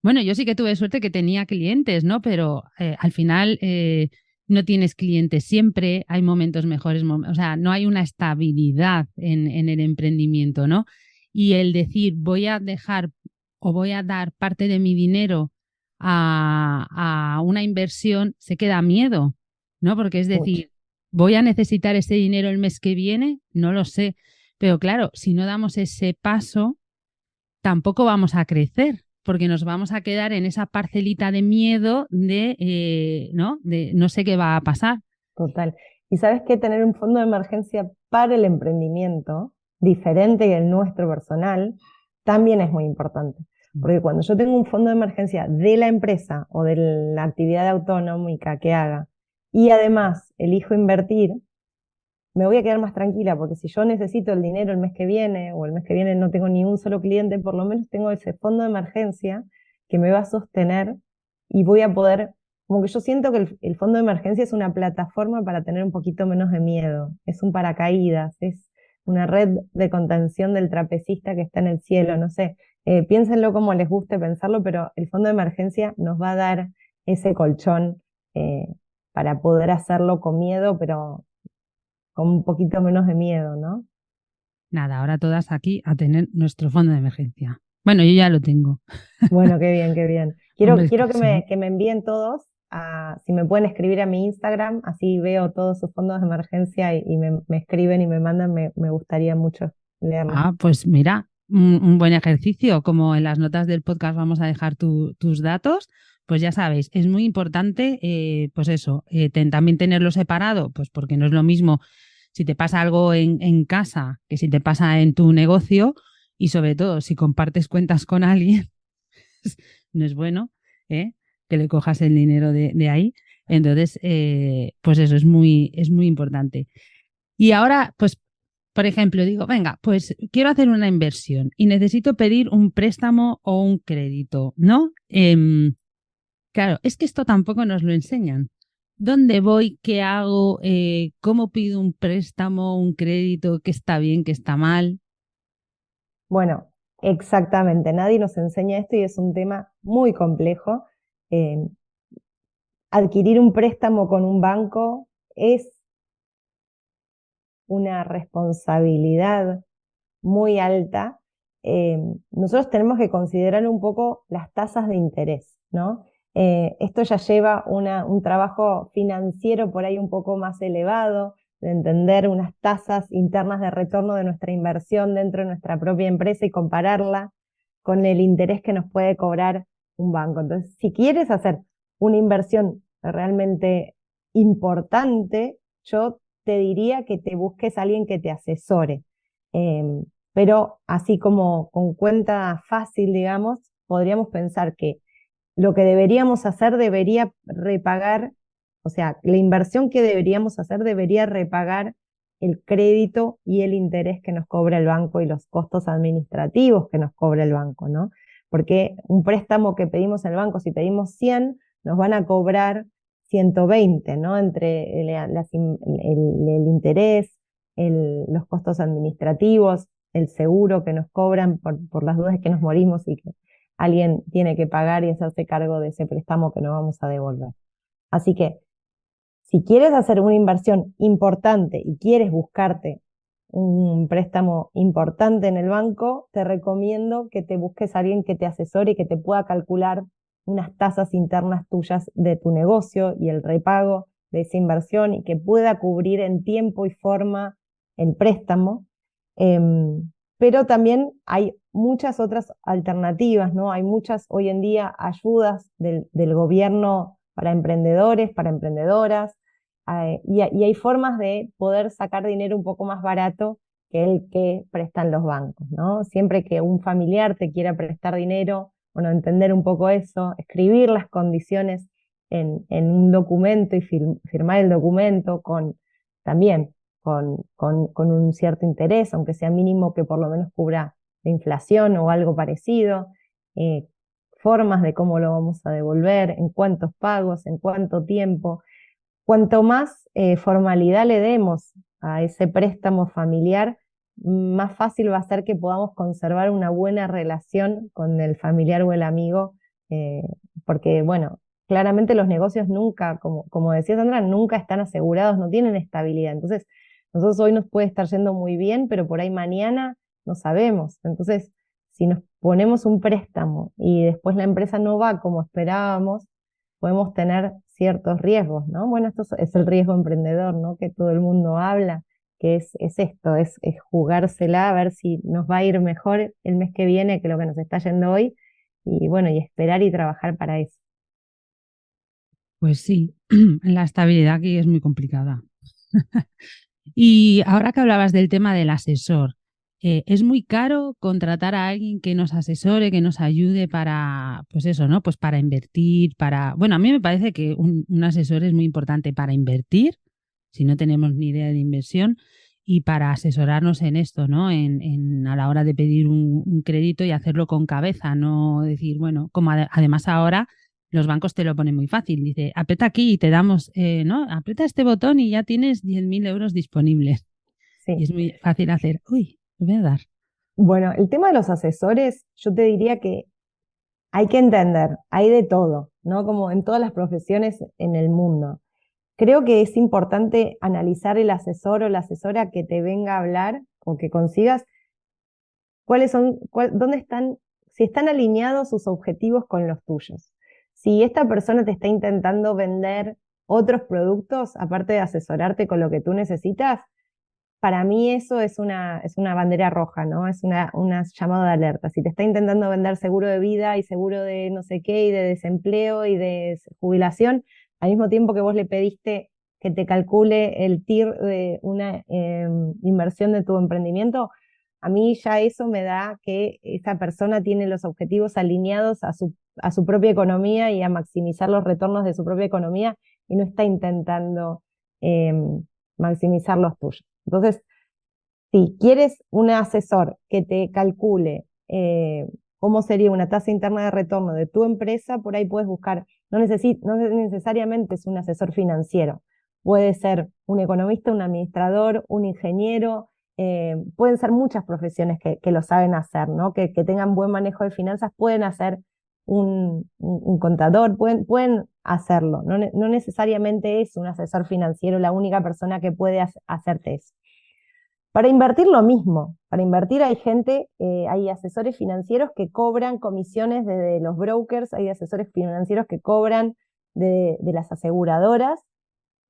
Bueno, yo sí que tuve suerte que tenía clientes, ¿no? Pero al final no tienes clientes siempre, hay momentos mejores, o sea, no hay una estabilidad en el emprendimiento, ¿no? Y el decir, voy a dejar o voy a dar parte de mi dinero a una inversión, se queda miedo, ¿no? Porque es Mucho. decir, ¿voy a necesitar ese dinero el mes que viene? No lo sé. Pero claro, si no damos ese paso, tampoco vamos a crecer, porque nos vamos a quedar en esa parcelita de miedo ¿no? De no sé qué va a pasar. Total. Y sabes que tener un fondo de emergencia para el emprendimiento, diferente del nuestro personal, también es muy importante. Porque cuando yo tengo un fondo de emergencia de la empresa o de la actividad autonómica que haga, y además elijo invertir, me voy a quedar más tranquila, porque si yo necesito el dinero el mes que viene, o el mes que viene no tengo ni un solo cliente, por lo menos tengo ese fondo de emergencia que me va a sostener y voy a poder, como que yo siento que el fondo de emergencia es una plataforma para tener un poquito menos de miedo, es un paracaídas, es una red de contención del trapecista que está en el cielo, no sé, piénsenlo como les guste pensarlo, pero el fondo de emergencia nos va a dar ese colchón eh, para poder hacerlo con miedo, pero con un poquito menos de miedo, ¿no? Nada, ahora todas aquí a tener nuestro fondo de emergencia. Bueno, yo ya lo tengo. Bueno, qué bien, qué bien. Hombre, Quiero, es que quiero sí. que me envíen todos, si me pueden escribir a mi Instagram, así veo todos sus fondos de emergencia y me escriben y me mandan, me gustaría mucho leerlos. Ah, pues mira, un buen ejercicio. Como en las notas del podcast vamos a dejar tus datos, pues ya sabéis, es muy importante, pues eso, también tenerlo separado, pues porque no es lo mismo. si te pasa algo en casa, que si te pasa en tu negocio y sobre todo si compartes cuentas con alguien, no es bueno, ¿eh? Que le cojas el dinero de ahí. Entonces, pues eso es muy importante. Y ahora, pues, por ejemplo, digo, venga, pues quiero hacer una inversión y necesito pedir un préstamo o un crédito, ¿no? Claro, es que esto tampoco nos lo enseñan. ¿Dónde voy? ¿Qué hago? ¿Cómo pido un préstamo, un crédito? ¿Qué está bien? ¿Qué está mal? Bueno, exactamente, nadie nos enseña esto y es un tema muy complejo. Eh, Adquirir un préstamo con un banco es una responsabilidad muy alta. eh, Nosotros tenemos que considerar un poco las tasas de interés, ¿no? Esto ya lleva un trabajo financiero por ahí un poco más elevado, de entender unas tasas internas de retorno de nuestra inversión dentro de nuestra propia empresa y compararla con el interés que nos puede cobrar un banco. Entonces, si quieres hacer una inversión realmente importante, yo te diría que te busques a alguien que te asesore. Em, pero así como con cuenta fácil, digamos, podríamos pensar que lo que deberíamos hacer debería repagar, o sea, la inversión que deberíamos hacer debería repagar el crédito y el interés que nos cobra el banco y los costos administrativos que nos cobra el banco, ¿no? Porque un préstamo que pedimos en el banco, si pedimos 100, nos van a cobrar 120, ¿no? Entre el interés, los costos administrativos, el seguro que nos cobran por las dudas que nos morimos y que alguien tiene que pagar y hacerse cargo de ese préstamo que no vamos a devolver. Así que si quieres hacer una inversión importante y quieres buscarte un préstamo importante en el banco, te recomiendo que te busques a alguien que te asesore y que te pueda calcular unas tasas internas tuyas de tu negocio y el repago de esa inversión y que pueda cubrir en tiempo y forma el préstamo. Pero también hay muchas otras alternativas, ¿no? Hay muchas hoy en día ayudas del gobierno para emprendedores, para emprendedoras, y hay formas de poder sacar dinero un poco más barato que el que prestan los bancos, ¿no? Siempre que un familiar te quiera prestar dinero, bueno, entender un poco eso, escribir las condiciones en un documento y firmar el documento también con un cierto interés, aunque sea mínimo que por lo menos cubra la inflación o algo parecido, eh, formas de cómo lo vamos a devolver, en cuántos pagos, en cuánto tiempo. Cuanto más formalidad le demos a ese préstamo familiar, más fácil va a ser que podamos conservar una buena relación con el familiar o el amigo, eh, porque, bueno, claramente los negocios nunca, como decía Sandra, nunca están asegurados, no tienen estabilidad. Entonces, nosotros hoy nos puede estar yendo muy bien, pero por ahí mañana no sabemos. Entonces, si nos ponemos un préstamo y después la empresa no va como esperábamos, podemos tener ciertos riesgos, ¿no? Bueno, es el riesgo emprendedor, ¿no? Que todo el mundo habla, que es esto, es jugársela a ver si nos va a ir mejor el mes que viene que lo que nos está yendo hoy, y bueno, y esperar y trabajar para eso. Pues sí, la estabilidad aquí es muy complicada. Y ahora que hablabas del tema del asesor, ¿es muy caro contratar a alguien que nos asesore, que nos ayude para, pues eso, ¿no? Pues para invertir, para... Bueno, a mí me parece que un asesor es muy importante para invertir, si no tenemos ni idea de inversión, y para asesorarnos en esto, ¿no? A la hora de pedir un crédito y hacerlo con cabeza, no decir, bueno, como además ahora los bancos te lo ponen muy fácil. Dice, aprieta aquí y te damos, ¿no? Aprieta este botón y ya tienes 10.000 euros disponibles. Y Sí. es muy fácil hacer, uy, lo voy a dar. Bueno, el tema de los asesores, yo te diría que hay que entender, hay de todo, ¿no? Como en todas las profesiones en el mundo. Creo que es importante analizar el asesor o la asesora que te venga a hablar o que consigas cuáles son, dónde están, si están alineados sus objetivos con los tuyos. Si esta persona te está intentando vender otros productos, aparte de asesorarte con lo que tú necesitas, para mí eso es una bandera roja, ¿no? Es una llamada de alerta. Si te está intentando vender seguro de vida y seguro de no sé qué, y de desempleo y de jubilación, al mismo tiempo que vos le pediste que te calcule el TIR de una inversión de tu emprendimiento, a mí ya eso me da que esa persona tiene los objetivos alineados a su propia economía y a maximizar los retornos de su propia economía y no está intentando eh, maximizar los tuyos. Entonces, si quieres un asesor que te calcule cómo sería una tasa interna de retorno de tu empresa, por ahí puedes buscar, no necesariamente es un asesor financiero, puede ser un economista, un administrador, un ingeniero, pueden ser muchas profesiones que lo saben hacer, ¿no? Que tengan buen manejo de finanzas, pueden hacer un contador, pueden hacerlo, no necesariamente es un asesor financiero la única persona que puede hacerte eso. Para invertir lo mismo, para invertir hay gente, hay asesores financieros que cobran comisiones de los brokers, hay asesores financieros que cobran de las aseguradoras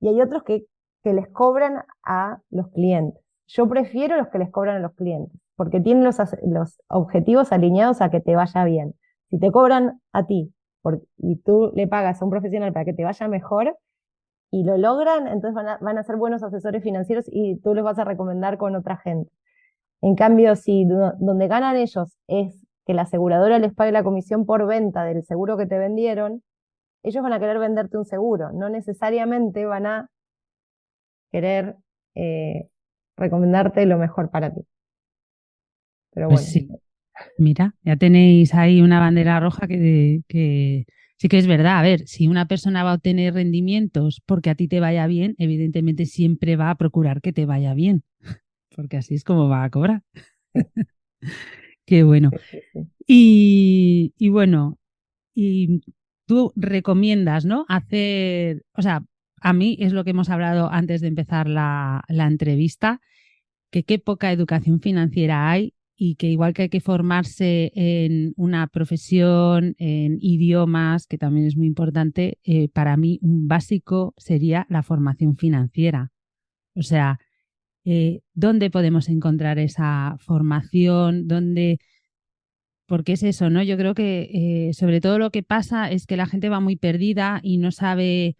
y hay otros que les cobran a los clientes. Yo prefiero los que les cobran a los clientes, porque tienen los objetivos alineados a que te vaya bien. Si te cobran a ti y tú le pagas a un profesional para que te vaya mejor, y lo logran, entonces van a ser buenos asesores financieros y tú los vas a recomendar con otra gente. En cambio, si donde ganan ellos es que la aseguradora les pague la comisión por venta del seguro que te vendieron, ellos van a querer venderte un seguro, no necesariamente van a querer recomendarte lo mejor para ti. Pero Pues bueno. sí, mira, ya tenéis ahí una bandera roja que sí que es verdad. A ver, si una persona va a obtener rendimientos porque a ti te vaya bien, evidentemente siempre va a procurar que te vaya bien, porque así es como va a cobrar. Qué bueno. Sí. Y bueno, y tú recomiendas, ¿no? Hacer, o sea, a mí es lo que hemos hablado antes de empezar la entrevista, que qué poca educación financiera hay y que igual que hay que formarse en una profesión, en idiomas, que también es muy importante, para mí un básico sería la formación financiera. O sea, ¿dónde podemos encontrar esa formación? ¿Dónde? Porque es eso, ¿no? Yo creo que sobre todo lo que pasa es que la gente va muy perdida y no sabe,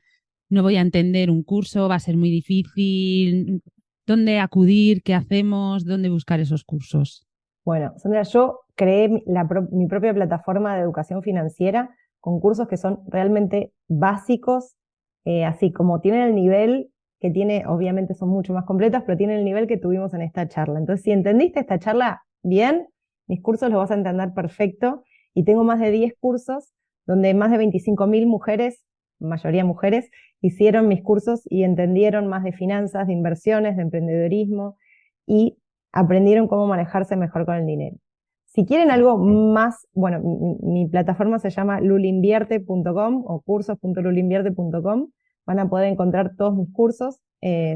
no voy a entender un curso, va a ser muy difícil. ¿Dónde acudir? ¿Qué hacemos? ¿Dónde buscar esos cursos? Bueno, Sandra, yo creé mi propia plataforma de educación financiera con cursos que son realmente básicos, así como tienen el nivel que tiene, obviamente son mucho más completas, pero tienen el nivel que tuvimos en esta charla. Entonces, si entendiste esta charla bien, mis cursos los vas a entender perfecto y tengo más de 10 cursos donde más de 25.000 mujeres, mayoría mujeres, hicieron mis cursos y entendieron más de finanzas, de inversiones, de emprendedorismo y aprendieron cómo manejarse mejor con el dinero. Si quieren algo más, bueno, mi plataforma se llama lulinvierte.com o cursos.lulinvierte.com. Van a poder encontrar todos mis cursos.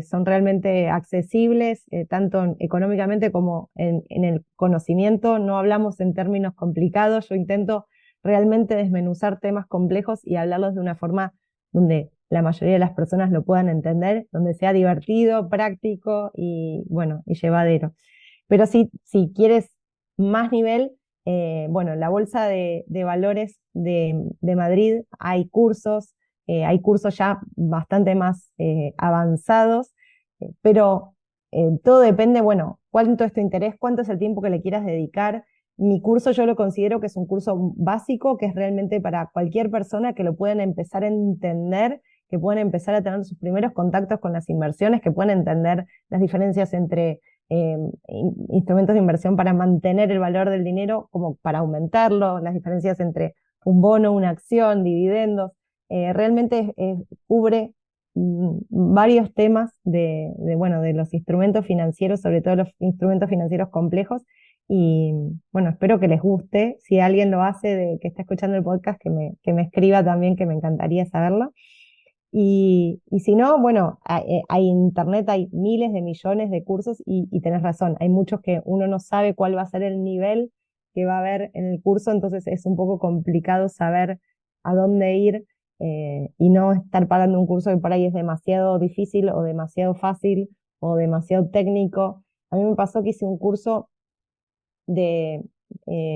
Son realmente accesibles, tanto económicamente como en el conocimiento. No hablamos en términos complicados. Yo intento realmente desmenuzar temas complejos y hablarlos de una forma donde la mayoría de las personas lo puedan entender, donde sea divertido, práctico y bueno, y llevadero. Pero si quieres más nivel, bueno, en la Bolsa de Valores de Madrid hay cursos ya bastante más avanzados, pero todo depende, bueno, cuánto es tu interés, cuánto es el tiempo que le quieras dedicar. Mi curso yo lo considero que es un curso básico, que es realmente para cualquier persona que lo puedan empezar a entender, que puedan empezar a tener sus primeros contactos con las inversiones, que puedan entender las diferencias entre instrumentos de inversión para mantener el valor del dinero como para aumentarlo, las diferencias entre un bono, una acción, dividendos. Realmente cubre varios temas bueno, de los instrumentos financieros, sobre todo los instrumentos financieros complejos. Y bueno, espero que les guste. Si alguien lo hace, que está escuchando el podcast, que me escriba también, que me encantaría saberlo. Y si no, bueno, hay internet, hay miles de millones de cursos y tenés razón, hay muchos que uno no sabe cuál va a ser el nivel que va a haber en el curso, entonces es un poco complicado saber a dónde ir y no estar pagando un curso que por ahí es demasiado difícil o demasiado fácil o demasiado técnico. A mí me pasó que hice un curso de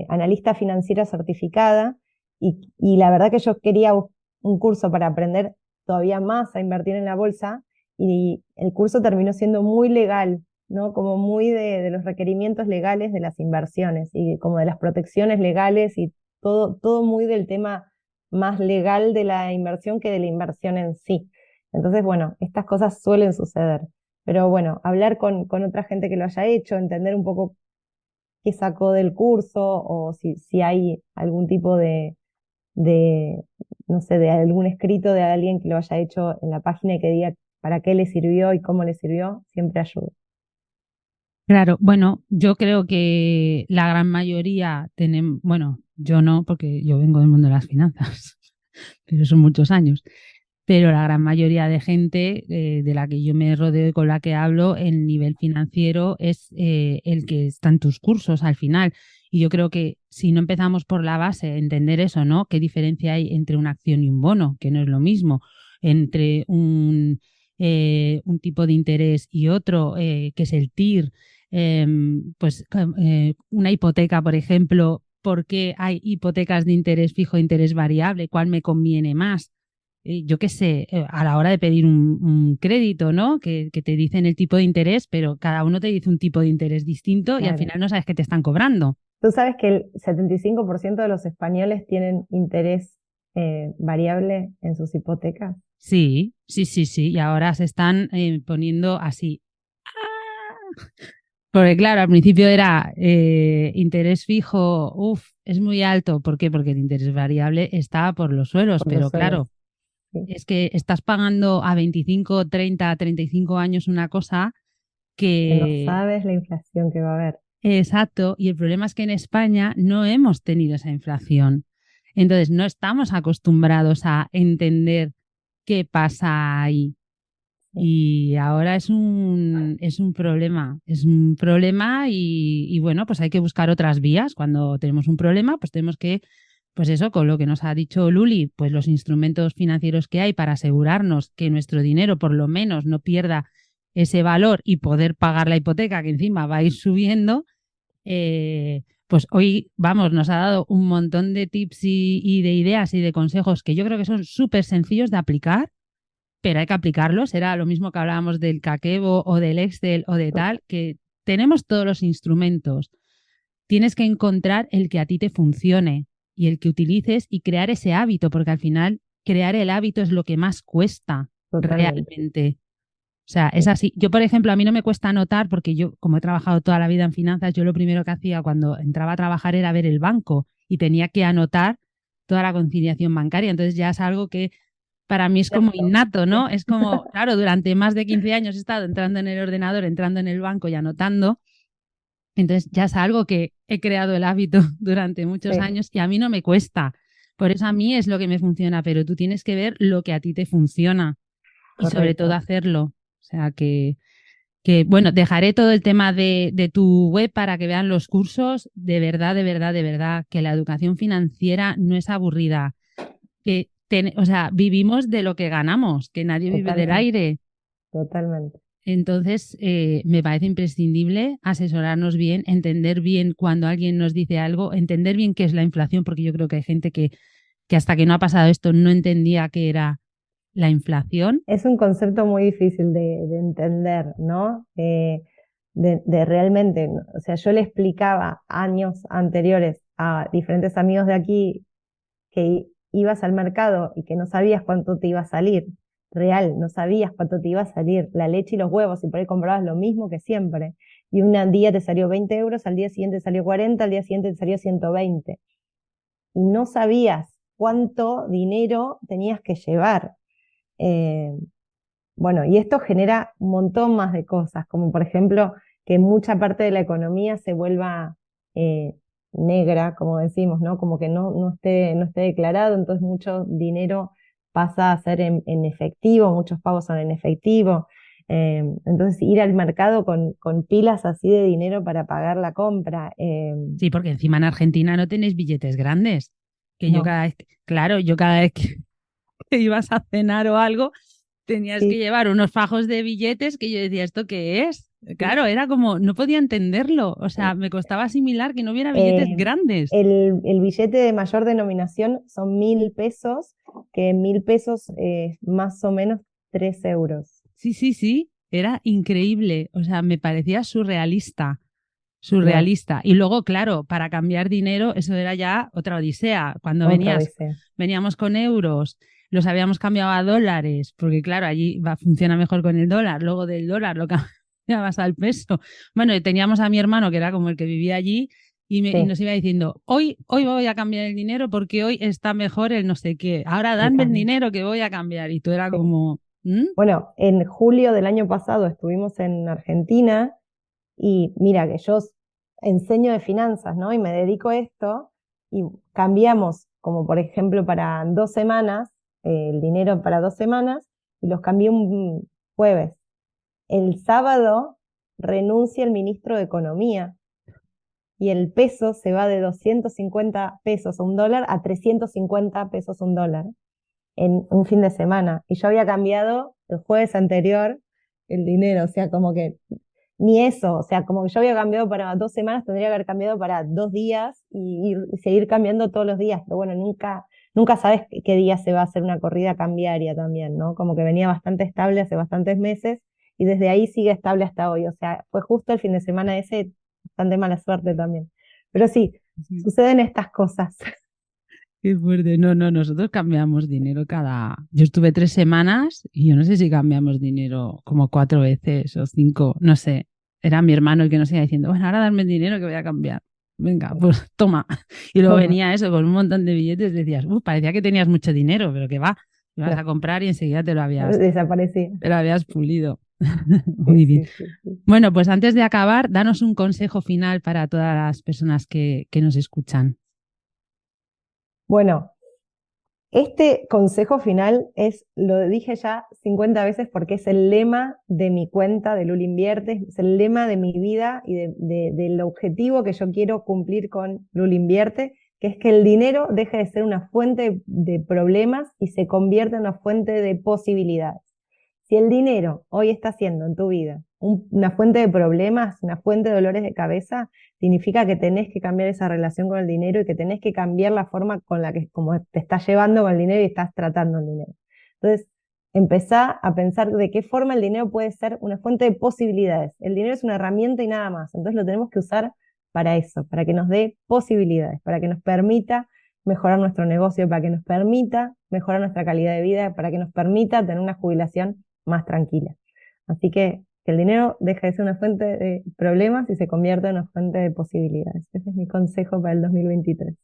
analista financiera certificada y la verdad que yo quería un curso para aprender todavía más a invertir en la bolsa y el curso terminó siendo muy legal, ¿no? Como muy de los requerimientos legales de las inversiones y como de las protecciones legales y todo muy del tema más legal de la inversión que de la inversión en sí. Entonces, bueno, estas cosas suelen suceder. Pero bueno, hablar con otra gente que lo haya hecho, entender un poco qué sacó del curso o si hay algún tipo de, no sé, de algún escrito de alguien que lo haya hecho en la página y que diga para qué le sirvió y cómo le sirvió, siempre ayuda. Claro, bueno, yo creo que la gran mayoría tenemos, bueno, yo no, porque yo vengo del mundo de las finanzas, pero son muchos años, pero la gran mayoría de gente de la que yo me rodeo y con la que hablo, el nivel financiero es el que está en tus cursos al final. Y yo creo que si no empezamos por la base, entender eso, ¿no? ¿Qué diferencia hay entre una acción y un bono? Que no es lo mismo, entre un tipo de interés y otro, que es el TIR, una hipoteca, por ejemplo, ¿por qué hay hipotecas de interés fijo e interés variable? ¿Cuál me conviene más? Yo qué sé, a la hora de pedir un crédito, ¿no? Que te dicen el tipo de interés, pero cada uno te dice un tipo de interés distinto y al Claro. final no sabes qué te están cobrando. ¿Tú sabes que el 75% de los españoles tienen interés variable en sus hipotecas? Sí, sí, sí, sí. Y ahora se están poniendo así. ¡Ah! Porque claro, al principio era interés fijo, uff, es muy alto. ¿Por qué? Porque el interés variable está por los suelos, Por los pero suelos. claro, Sí. es que estás pagando a 25, 30, 35 años una cosa Que no que... sabes la inflación que va a haber. Exacto, y el problema es que en España no hemos tenido esa inflación. Entonces, no estamos acostumbrados a entender qué pasa ahí. Sí. Y ahora es un problema y bueno, pues hay que buscar otras vías. Cuando tenemos un problema, pues tenemos que, pues eso, con lo que nos ha dicho Luli, pues los instrumentos financieros que hay para asegurarnos que nuestro dinero por lo menos no pierda ese valor y poder pagar la hipoteca que encima va a ir subiendo, pues hoy, vamos, nos ha dado un montón de tips y de ideas y de consejos que yo creo que son súper sencillos de aplicar, pero hay que aplicarlos. Era lo mismo que hablábamos del Kakebo o del Excel o de tal, que tenemos todos los instrumentos. Tienes que encontrar el que a ti te funcione y el que utilices y crear ese hábito, porque al final crear el hábito es lo que más cuesta Totalmente. realmente. O sea, es Sí. así. Yo, por ejemplo, a mí no me cuesta anotar porque yo, como he trabajado toda la vida en finanzas, yo lo primero que hacía cuando entraba a trabajar era ver el banco y tenía que anotar toda la conciliación bancaria. Entonces ya es algo que para mí es como Cierto. innato, Sí. ¿no? Es como, claro, durante más de 15 años he estado entrando en el ordenador, entrando en el banco y anotando. Entonces ya es algo que he creado el hábito durante muchos Sí, años y a mí no me cuesta. Por eso a mí es lo que me funciona, pero tú tienes que ver lo que a ti te funciona y sobre todo correcto. hacerlo. O sea que bueno, dejaré todo el tema de tu web para que vean los cursos. De verdad, de verdad, de verdad, que la educación financiera no es aburrida. O sea, vivimos de lo que ganamos, que nadie vive del Totalmente. aire. Totalmente. Entonces, me parece imprescindible asesorarnos bien, entender bien cuando alguien nos dice algo, entender bien qué es la inflación, porque yo creo que hay gente que hasta que no ha pasado esto no entendía qué era la inflación. Es un concepto muy difícil de entender, ¿no? De realmente, ¿no? O sea, yo le explicaba años anteriores a diferentes amigos de aquí que ibas al mercado y que no sabías cuánto te iba a salir. Real, no sabías cuánto te iba a salir la leche y los huevos y por ahí comprabas lo mismo que siempre. Y un día te salió 20 euros, al día siguiente te salió 40, al día siguiente te salió 120. Y no sabías cuánto dinero tenías que llevar. Eh, bueno, y esto genera un montón más de cosas, como por ejemplo que mucha parte de la economía se vuelva eh, negra, como decimos, ¿no? Como que no esté declarado, entonces mucho dinero pasa a ser en efectivo, muchos pagos son en efectivo. Entonces ir al mercado con pilas así de dinero para pagar la compra. Sí, porque encima en Argentina no tenéis billetes grandes. Que yo No, cada vez, claro, yo cada vez que que ibas a cenar o algo, tenías que sí, llevar unos fajos de billetes que yo decía, ¿esto qué es? sí, Claro, era como, no podía entenderlo. O sea, sí. me costaba asimilar que no hubiera billetes Eh, grandes. el billete de mayor denominación son 1.000 pesos, que 1.000 pesos es más o menos 3 euros. Sí, sí, sí, era increíble. O sea, me parecía surrealista. Claro, Surrealista. Y luego, claro, para cambiar dinero, eso era ya otra odisea. Cuando otra vez. veníamos con euros, los habíamos cambiado a dólares, porque claro, allí funciona mejor con el dólar. Luego del dólar lo cambiabas al peso. Bueno, y teníamos a mi hermano, que era como el que vivía allí, y Sí, nos iba diciendo, hoy voy a cambiar el dinero porque hoy está mejor el no sé qué. Ahora el dame el cambio. dinero que voy a cambiar. Y tú era Sí. como, ¿mm? Bueno, en julio del año pasado estuvimos en Argentina y mira que yo enseño de finanzas, ¿no? Y me dedico a esto y cambiamos, como por ejemplo para 2 semanas, el dinero para 2 semanas y los cambié un jueves. El sábado renuncia el ministro de Economía y el peso se va de 250 pesos a un dólar a 350 pesos a un dólar en un fin de semana. Y yo había cambiado el jueves anterior el dinero, o sea, como que ni eso, o sea, como que yo había cambiado para 2 semanas, tendría que haber cambiado para 2 días y seguir cambiando todos los días, pero bueno, nunca sabes qué día se va a hacer una corrida cambiaria también, ¿no? Como que venía bastante estable hace bastantes meses y desde ahí sigue estable hasta hoy, o sea, fue justo el fin de semana ese, bastante mala suerte también. Pero sí, suceden estas cosas. Qué fuerte. No, no, nosotros cambiamos dinero cada. Yo estuve 3 semanas y yo no sé si cambiamos dinero como 4 veces o 5, no sé. Era mi hermano el que nos iba diciendo, bueno, ahora dame el dinero que voy a cambiar. Venga, pues toma. Y luego Toma, venía eso con un montón de billetes, decías, parecía que tenías mucho dinero, pero que va, ibas a no, comprar y enseguida desaparecía. te lo habías pulido. Sí, Muy bien. sí, sí, sí. Bueno, pues antes de acabar, danos un consejo final para todas las personas que nos escuchan. Bueno, este consejo final lo dije ya 50 veces porque es el lema de mi cuenta de Luli Invierte, es el lema de mi vida y del objetivo que yo quiero cumplir con Luli Invierte, que es que el dinero deje de ser una fuente de problemas y se convierta en una fuente de posibilidades. Si el dinero hoy está siendo en tu vida una fuente de problemas, una fuente de dolores de cabeza, significa que tenés que cambiar esa relación con el dinero y que tenés que cambiar la forma con la que como te estás llevando con el dinero y estás tratando el dinero. Entonces, empezá a pensar de qué forma el dinero puede ser una fuente de posibilidades. El dinero es una herramienta y nada más. Entonces lo tenemos que usar para eso, para que nos dé posibilidades, para que nos permita mejorar nuestro negocio, para que nos permita mejorar nuestra calidad de vida, para que nos permita tener una jubilación más tranquila. Así que el dinero deja de ser una fuente de problemas y se convierte en una fuente de posibilidades. Ese es mi consejo para el 2023.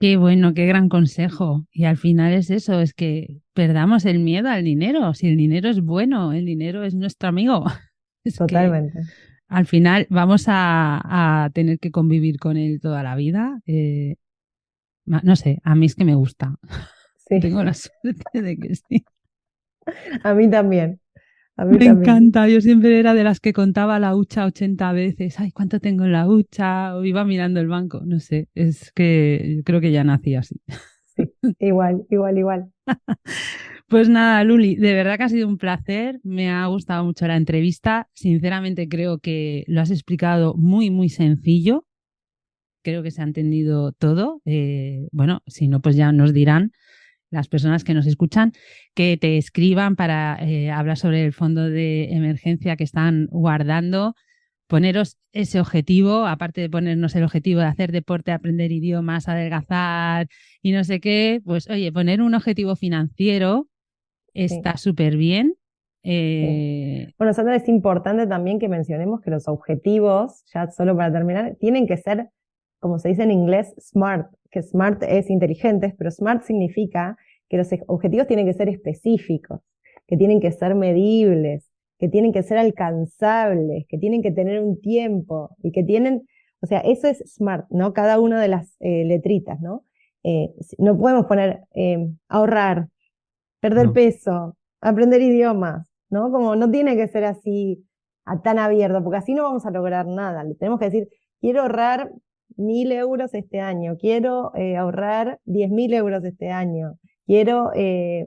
Qué bueno, qué gran consejo. Y al final es eso, es que perdamos el miedo al dinero. Si el dinero es bueno, el dinero es nuestro amigo. Es que Totalmente. al final vamos a tener que convivir con él toda la vida. No sé, a mí es que me gusta. Sí, Tengo la suerte de que sí. a mí también. A mí Me también. encanta. Yo siempre era de las que contaba la hucha 80 veces. Ay, ¿cuánto tengo en la hucha? O iba mirando el banco. No sé, es que yo creo que ya nací así. Sí, igual, igual, igual. Pues nada, Luli, de verdad que ha sido un placer. Me ha gustado mucho la entrevista. Sinceramente creo que lo has explicado muy, muy sencillo. Creo que se ha entendido todo. Bueno, si no, pues ya nos dirán las personas que nos escuchan que te escriban para hablar sobre el fondo de emergencia que están guardando. Poneros ese objetivo, aparte de ponernos el objetivo de hacer deporte, aprender idiomas, adelgazar y no sé qué, pues oye, poner un objetivo financiero Sí, está súper bien. sí. Eh, Bueno, Sandra, es importante también que mencionemos que los objetivos, ya solo para terminar, tienen que ser, como se dice en inglés, SMART, que SMART es inteligentes, pero SMART significa que los objetivos tienen que ser específicos, que tienen que ser medibles, que tienen que ser alcanzables, que tienen que tener un tiempo y que tienen, o sea, eso es SMART, ¿no? Cada una de las letritas, ¿no? No podemos poner ahorrar, perder no. peso, aprender idiomas, ¿no? Como no tiene que ser así tan abierto, porque así no vamos a lograr nada. Le tenemos que decir, quiero ahorrar 1.000 euros este año, quiero ahorrar 10.000 euros este año, quiero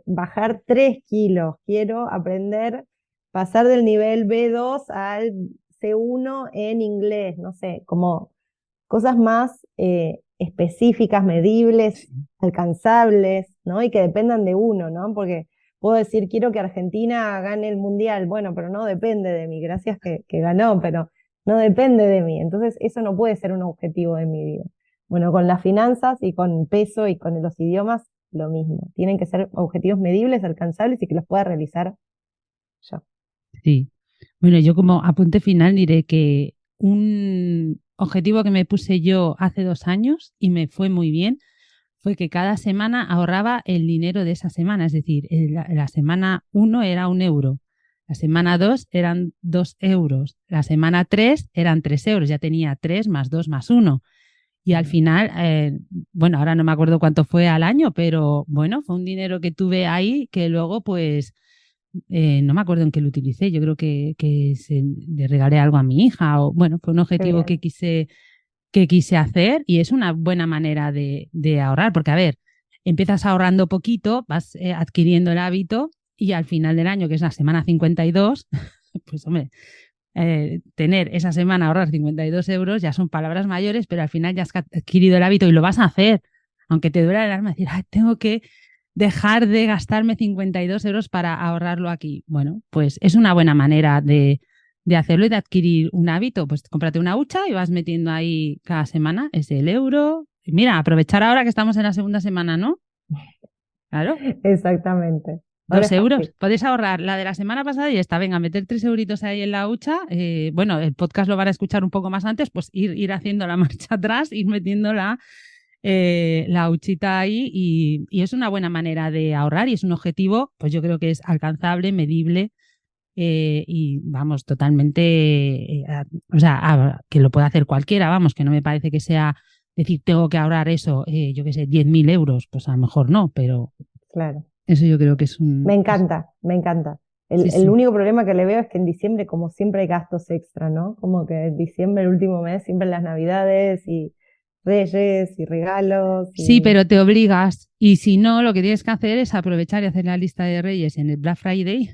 bajar 3 kilos, quiero aprender, pasar del nivel B2 al C1 en inglés, no sé, como cosas más específicas, medibles, Sí. alcanzables, ¿no? Y que dependan de uno, ¿no? Porque puedo decir, quiero que Argentina gane el Mundial, bueno, pero no depende de mí, gracias que ganó, pero no depende de mí. Entonces, eso no puede ser un objetivo de mi vida. Bueno, con las finanzas y con peso y con los idiomas, lo mismo. Tienen que ser objetivos medibles, alcanzables y que los pueda realizar yo. Sí. Bueno, yo como apunte final diré que un objetivo que me puse yo hace 2 años y me fue muy bien fue que cada semana ahorraba el dinero de esa semana. Es decir, la semana 1 era 1 euro, la semana 2 eran 2 euros, la semana 3 eran 3 euros. Ya tenía 3 más 2 más 1. Y al final, bueno, ahora no me acuerdo cuánto fue al año, pero bueno, fue un dinero que tuve ahí que luego pues no me acuerdo en qué lo utilicé. Yo creo que le regalé algo a mi hija o bueno, fue un objetivo que quise hacer y es una buena manera de ahorrar porque a ver, empiezas ahorrando poquito, vas adquiriendo el hábito y al final del año, que es la semana 52, pues hombre, tener esa semana ahorrar 52 euros ya son palabras mayores, pero al final ya has adquirido el hábito y lo vas a hacer, aunque te duela el alma decir, tengo que dejar de gastarme 52 euros para ahorrarlo aquí. Bueno, pues es una buena manera de hacerlo y de adquirir un hábito. Pues cómprate una hucha y vas metiendo ahí cada semana ese el euro. Mira, aprovechar ahora que estamos en la segunda semana, ¿no? Claro. Exactamente. 2 euros. Podéis ahorrar la de la semana pasada y esta. Venga, meter 3 euritos ahí en la hucha. Bueno, el podcast lo van a escuchar un poco más antes, pues ir haciendo la marcha atrás, ir metiendo la huchita ahí y es una buena manera de ahorrar y es un objetivo, pues yo creo que es alcanzable, medible y vamos, totalmente, o sea, que lo puede hacer cualquiera, vamos, que no me parece que sea decir, tengo que ahorrar eso, yo qué sé, 10.000 euros, pues a lo mejor no, pero claro. Eso yo creo que es un... Me encanta, me encanta. El único problema que le veo es que en diciembre, como siempre, hay gastos extra, ¿no? Como que en diciembre, el último mes, siempre las Navidades y Reyes y regalos. Sí, pero te obligas. Y si no, lo que tienes que hacer es aprovechar y hacer la lista de Reyes en el Black Friday.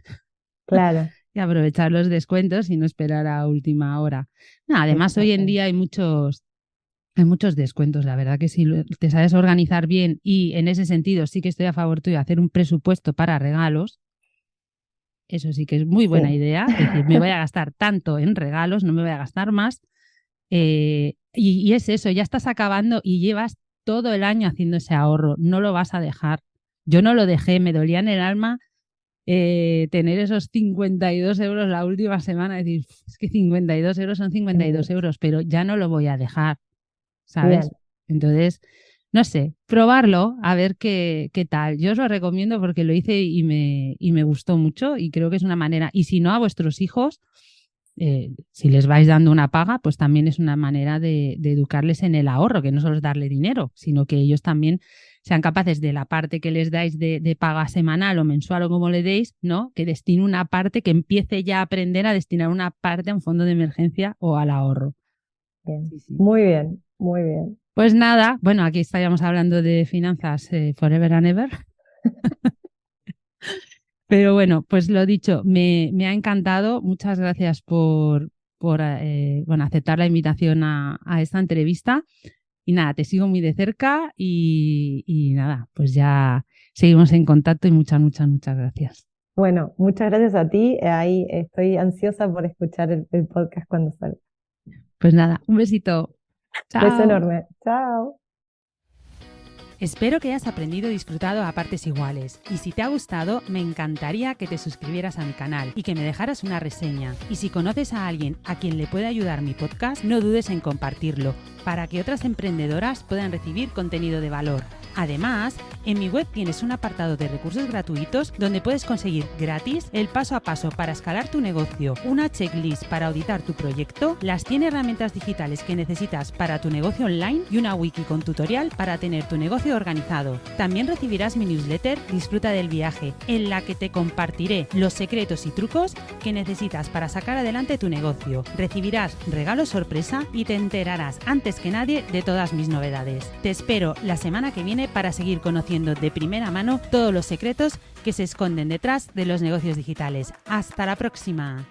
Claro. Y aprovechar los descuentos y no esperar a última hora. No, además, hoy en día hay muchos descuentos. La verdad que si te sabes organizar bien y en ese sentido sí que estoy a favor tuyo de hacer un presupuesto para regalos. Eso sí que es muy buena idea. Es decir, me voy a gastar tanto en regalos, no me voy a gastar más. Y es eso, ya estás acabando y llevas todo el año haciendo ese ahorro. No lo vas a dejar. Yo no lo dejé, me dolía en el alma tener esos 52 euros la última semana. Es decir, es que 52 euros son 52 euros, pero ya no lo voy a dejar, ¿sabes? Bien. Entonces, no sé, probarlo, a ver qué tal. Yo os lo recomiendo porque lo hice y me gustó mucho y creo que es una manera. Y si no, a vuestros hijos, si les vais dando una paga, pues también es una manera de educarles en el ahorro, que no solo es darle dinero, sino que ellos también sean capaces de la parte que les dais de paga semanal o mensual o como le deis, ¿no? Que destine una parte, que empiece ya a aprender a destinar una parte a un fondo de emergencia o al ahorro. Bien. Sí. Muy bien, muy bien. Pues nada, bueno, aquí estaríamos hablando de finanzas forever and ever. Pero bueno, pues lo dicho, me ha encantado. Muchas gracias por aceptar la invitación a esta entrevista. Y nada, te sigo muy de cerca y nada, pues ya seguimos en contacto y muchas gracias. Bueno, muchas gracias a ti. Ahí estoy ansiosa por escuchar el podcast cuando salga. Pues nada, un besito. Chao. Beso enorme. Chao. Espero que hayas aprendido y disfrutado a partes iguales. Y si te ha gustado, me encantaría que te suscribieras a mi canal y que me dejaras una reseña. Y si conoces a alguien a quien le puede ayudar mi podcast, no dudes en compartirlo, para que otras emprendedoras puedan recibir contenido de valor. Además, en mi web tienes un apartado de recursos gratuitos donde puedes conseguir gratis el paso a paso para escalar tu negocio, una checklist para auditar tu proyecto, las 100 herramientas digitales que necesitas para tu negocio online y una wiki con tutorial para tener tu negocio organizado. También recibirás mi newsletter Disfruta del viaje, en la que te compartiré los secretos y trucos que necesitas para sacar adelante tu negocio. Recibirás regalos sorpresa y te enterarás antes que nadie de todas mis novedades. Te espero la semana que viene para seguir conociendo de primera mano todos los secretos que se esconden detrás de los negocios digitales. ¡Hasta la próxima!